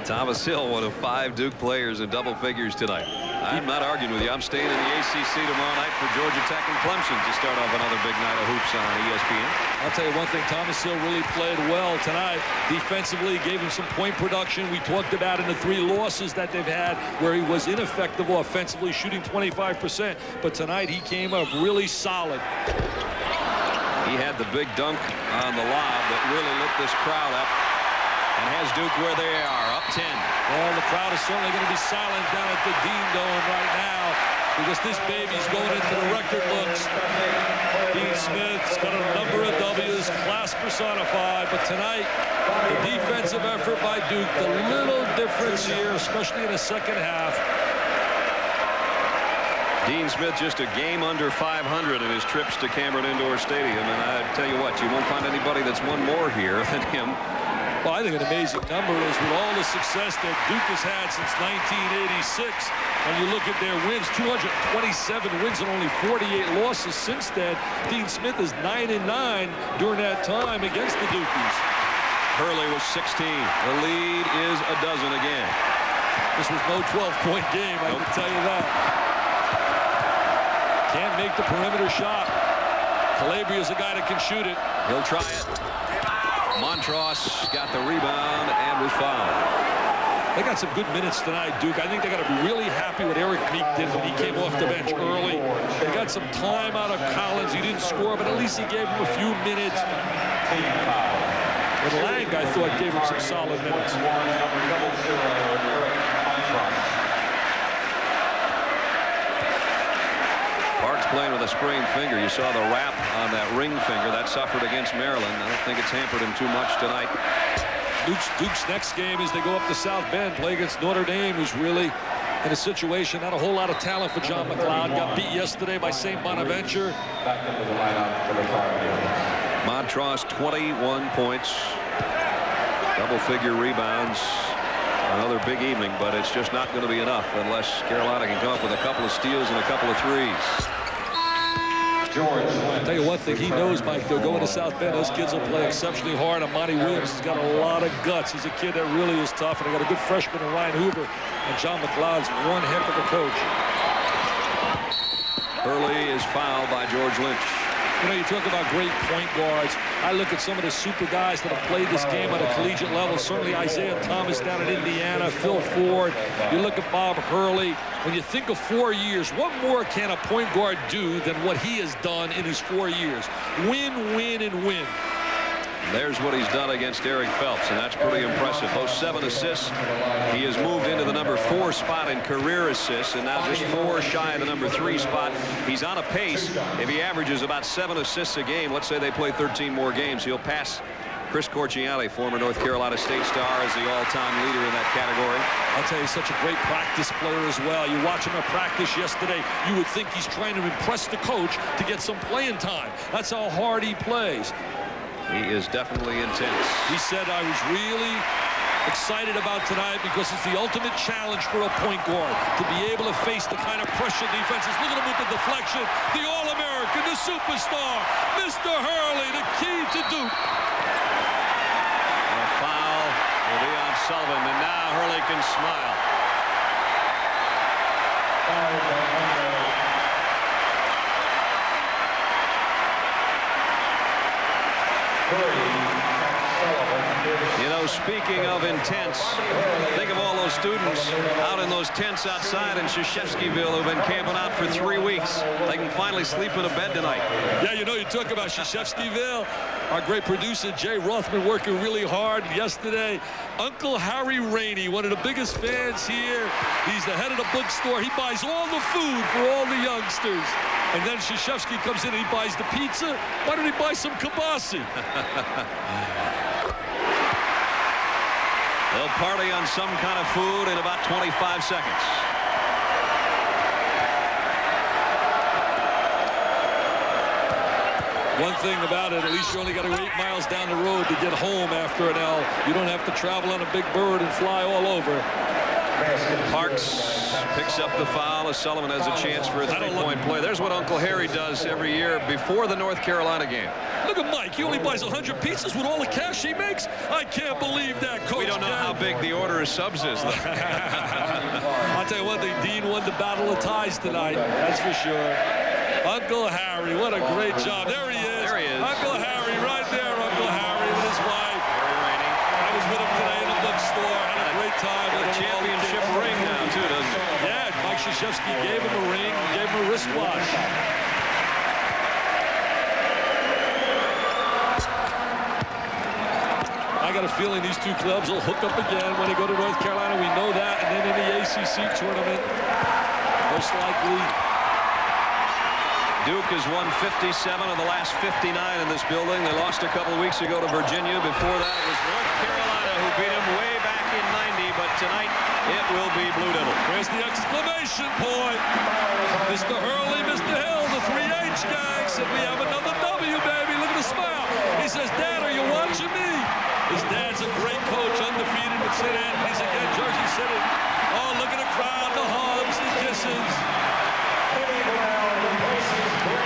Thomas Hill, one of 5 Duke players in double figures tonight. I'm not arguing with you. I'm staying in the ACC tomorrow night for Georgia Tech and Clemson to start off another big night of hoops on ESPN. I'll tell you one thing, Thomas Hill really played well tonight. Defensively, gave him some point production. We talked about in the 3 losses that they've had where he was ineffective offensively, shooting 25%. But tonight he came up really solid. He had the big dunk on the lob that really lit this crowd up and has Duke where they are, up 10. Well, the crowd is certainly going to be silent down at the Dean Dome right now because this baby's going into the record books. Dean Smith's got a number of W's, class personified, but tonight, the defensive effort by Duke, the little difference here, especially in the second half. Dean Smith just a game under 500 in his trips to Cameron Indoor Stadium, and I tell you what, you won't find anybody that's won more here than him. Well, I think an amazing number is with all the success that Duke has had since 1986. When you look at their wins, 227 wins and only 48 losses since then. Dean Smith is 9-9 during that time against the Dukies. Hurley was 16. The lead is a dozen again. This was no 12-point game, I can tell you that. Can't make the perimeter shot. Calabria's a guy that can shoot it. He'll try it. Montross got the rebound and was fouled. They got some good minutes tonight, Duke. I think they got to be really happy what Eric Meek did when he came off the bench early. They got some time out of Collins. He didn't score, but at least he gave him a few minutes. And Lang, I thought, gave him some solid minutes. Parks playing with a sprained finger. You saw the wrap on that ring finger. That suffered against Maryland. I don't think it's hampered him too much tonight. Duke's next game is they go up to South Bend, play against Notre Dame, who's really in a situation, not a whole lot of talent for John McLeod. Got beat yesterday by St. Bonaventure. Montross, 21 points. Double-figure rebounds. Another big evening, but it's just not going to be enough unless Carolina can come up with a couple of steals and a couple of threes. I'll tell you one thing, he knows, Mike, they're going to South Bend. Those kids will play exceptionally hard. And Monty Williams has got a lot of guts. He's a kid that really is tough. And they got a good freshman in Ryan Hoover. And John McLeod's one heck of a coach. Hurley is fouled by George Lynch. You know, you talk about great point guards. I look at some of the super guys that have played this game at a collegiate level. Certainly Isaiah Thomas down in Indiana, Phil Ford. You look at Bob Hurley. When you think of 4 years, what more can a point guard do than what he has done in his 4 years? Win, win, and win. There's what he's done against Eric Phelps, and that's pretty impressive. Those 7 assists. He has moved into the number 4 spot in career assists, and now just 4 shy of the number 3 spot. He's on a pace. If he averages about 7 assists a game, let's say they play 13 more games, he'll pass Chris Corchiali, former North Carolina State star, as the all-time leader in that category. I'll tell you, he's such a great practice player as well. You watch him at practice yesterday, you would think he's trying to impress the coach to get some playing time. That's how hard he plays. He is definitely intense. He said, I was really excited about tonight because it's the ultimate challenge for a point guard to be able to face the kind of pressure defenses. Look at him with the deflection. The All-American, the superstar, Mr. Hurley, the key to Duke. A foul will be on Sullivan, and now Hurley can smile. You know, speaking of intense, think of all those students out in those tents outside in Krzyzewskiville who've been camping out for 3 weeks. They can finally sleep in a bed tonight. Yeah, you know, you talk about Krzyzewskiville. Our great producer, Jay Rothman, working really hard yesterday. Uncle Harry Rainey, one of the biggest fans here. He's the head of the bookstore. He buys all the food for all the youngsters. And then Krzyzewski comes in and he buys the pizza. Why don't he buy some kielbasa? They'll party on some kind of food in about 25 seconds. One thing about it, at least you only got to go 8 miles down the road to get home after an L. You don't have to travel on a big bird and fly all over. Parks picks up the foul as Sullivan has a chance for a three-point play. There's what Uncle Harry does every year before the North Carolina game. Look at Mike. He only buys 100 pizzas with all the cash he makes. I can't believe that, Coach. We don't know how big the order of subs is. I'll tell you one thing. Dean won the battle of ties tonight. That's for sure. Uncle Harry, what a great job. There he is. There he is. Uncle Harry, right there, Uncle Harry with his wife. I was with him today in the bookstore. Had a great time with him. Championship ring now, too, doesn't it? Yeah, Mike Krzyzewski gave him a ring, gave him a wristwatch. I got a feeling these two clubs will hook up again when they go to North Carolina. We know that. And then in the ACC tournament, most likely. Duke has won 57 of the last 59 in this building. They lost a couple of weeks ago to Virginia. Before that, it was North Carolina who beat them way back in 90. But tonight, it will be Blue Devil. There's the exclamation point. Mr. Hurley, Mr. Hill, the 3H gang said, we have another W, baby. Look at the smile. He says, Dad, are you watching me? His dad's a great coach, undefeated with St. Anthony's again, Jersey City. Oh, look at the crowd, the hugs, the kisses.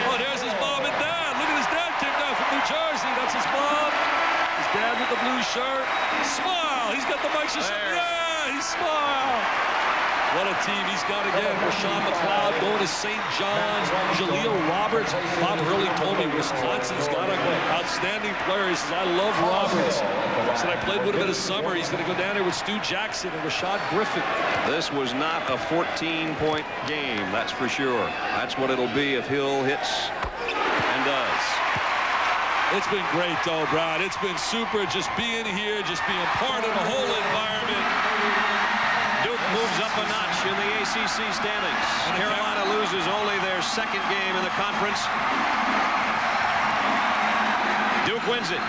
Oh, there's his mom and dad. Look at his dad came down from New Jersey. That's his mom. His dad with the blue shirt. Smile. He's got the mic. Yeah, he smiled. What a team he's got again. Rashawn McLeod going to St. John's. Jaleel Roberts. Bob Hurley told me Wisconsin's got an outstanding player. He says, I love Roberts. He said, I played with him in the summer. He's going to go down there with Stu Jackson and Rashad Griffin. This was not a 14-point game, that's for sure. That's what it'll be if Hill hits and does. It's been great, though, Brad. It's been super just being here, just being part of the whole environment. Duke moves up a notch in the ACC standings. Carolina loses only their second game in the conference. Duke wins it,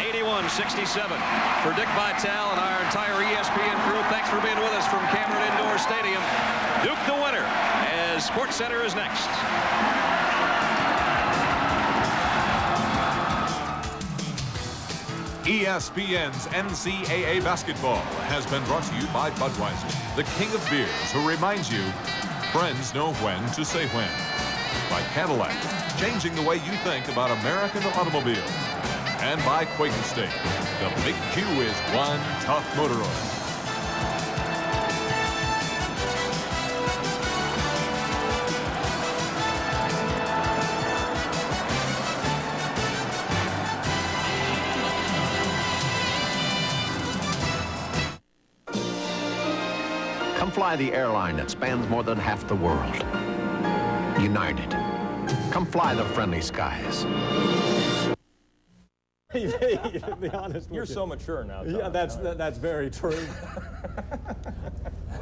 81-67. For Dick Vitale and our entire ESPN crew, thanks for being with us from Cameron Indoor Stadium. Duke the winner, as SportsCenter is next. ESPN's NCAA basketball has been brought to you by Budweiser, the king of beers, who reminds you, friends know when to say when. By Cadillac, changing the way you think about American automobiles. And by Quaker State, the Big Q is one tough motor oil. Come fly the airline that spans more than half the world. United. Come fly the friendly skies. To be honest with you. You're so mature now, Tom. Yeah, that's very true.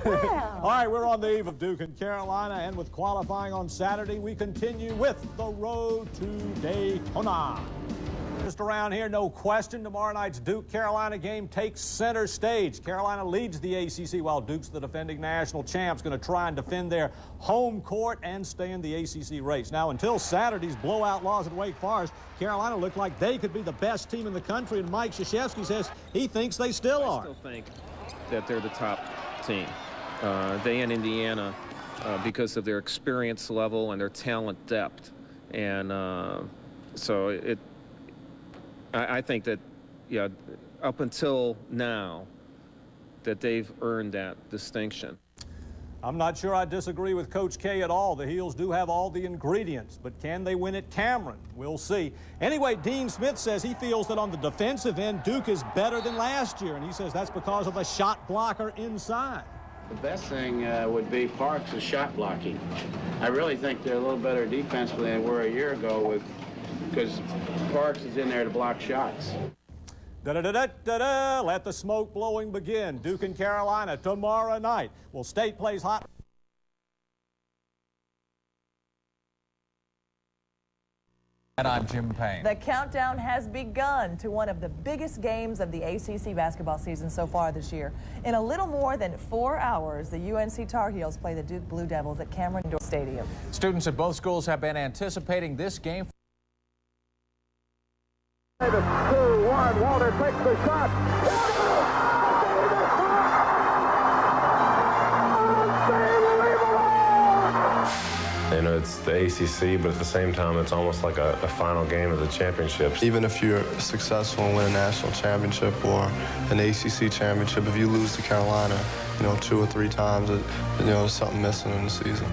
All right, we're on the eve of Duke and Carolina, and with qualifying on Saturday, we continue with the road to Daytona. Just around here, no question, tomorrow night's Duke-Carolina game takes center stage. Carolina leads the ACC, while Duke's the defending national champs, going to try and defend their home court and stay in the ACC race. Now, until Saturday's blowout loss at Wake Forest, Carolina looked like they could be the best team in the country, and Mike Krzyzewski says he thinks they still are. I still think that they're the top team. They and Indiana, because of their experience level and their talent depth. And so I think that, yeah, up until now, that they've earned that distinction. I'm not sure I disagree with Coach K at all. The Heels do have all the ingredients, but can they win at Cameron? We'll see. Anyway, Dean Smith says he feels that on the defensive end, Duke is better than last year, and he says that's because of a shot blocker inside. The best thing would be Parks' shot blocking. I really think they're a little better defensively than they were a year ago because Parks is in there to block shots. Da-da-da-da-da-da. Let the smoke blowing begin. Duke and Carolina tomorrow night. Well, State plays hot. And I'm Jim Payne. The countdown has begun to one of the biggest games of the ACC basketball season so far this year. In a little more than 4 hours, the UNC Tar Heels play the Duke Blue Devils at Cameron Indoor Stadium. Students at both schools have been anticipating this game. 2-1, Walter takes the shot. You know, it's the ACC, but at the same time, it's almost like a final game of the championships. Even if you're successful and win a national championship or an ACC championship, if you lose to Carolina, you know, 2 or 3 times, you know, there's something missing in the season.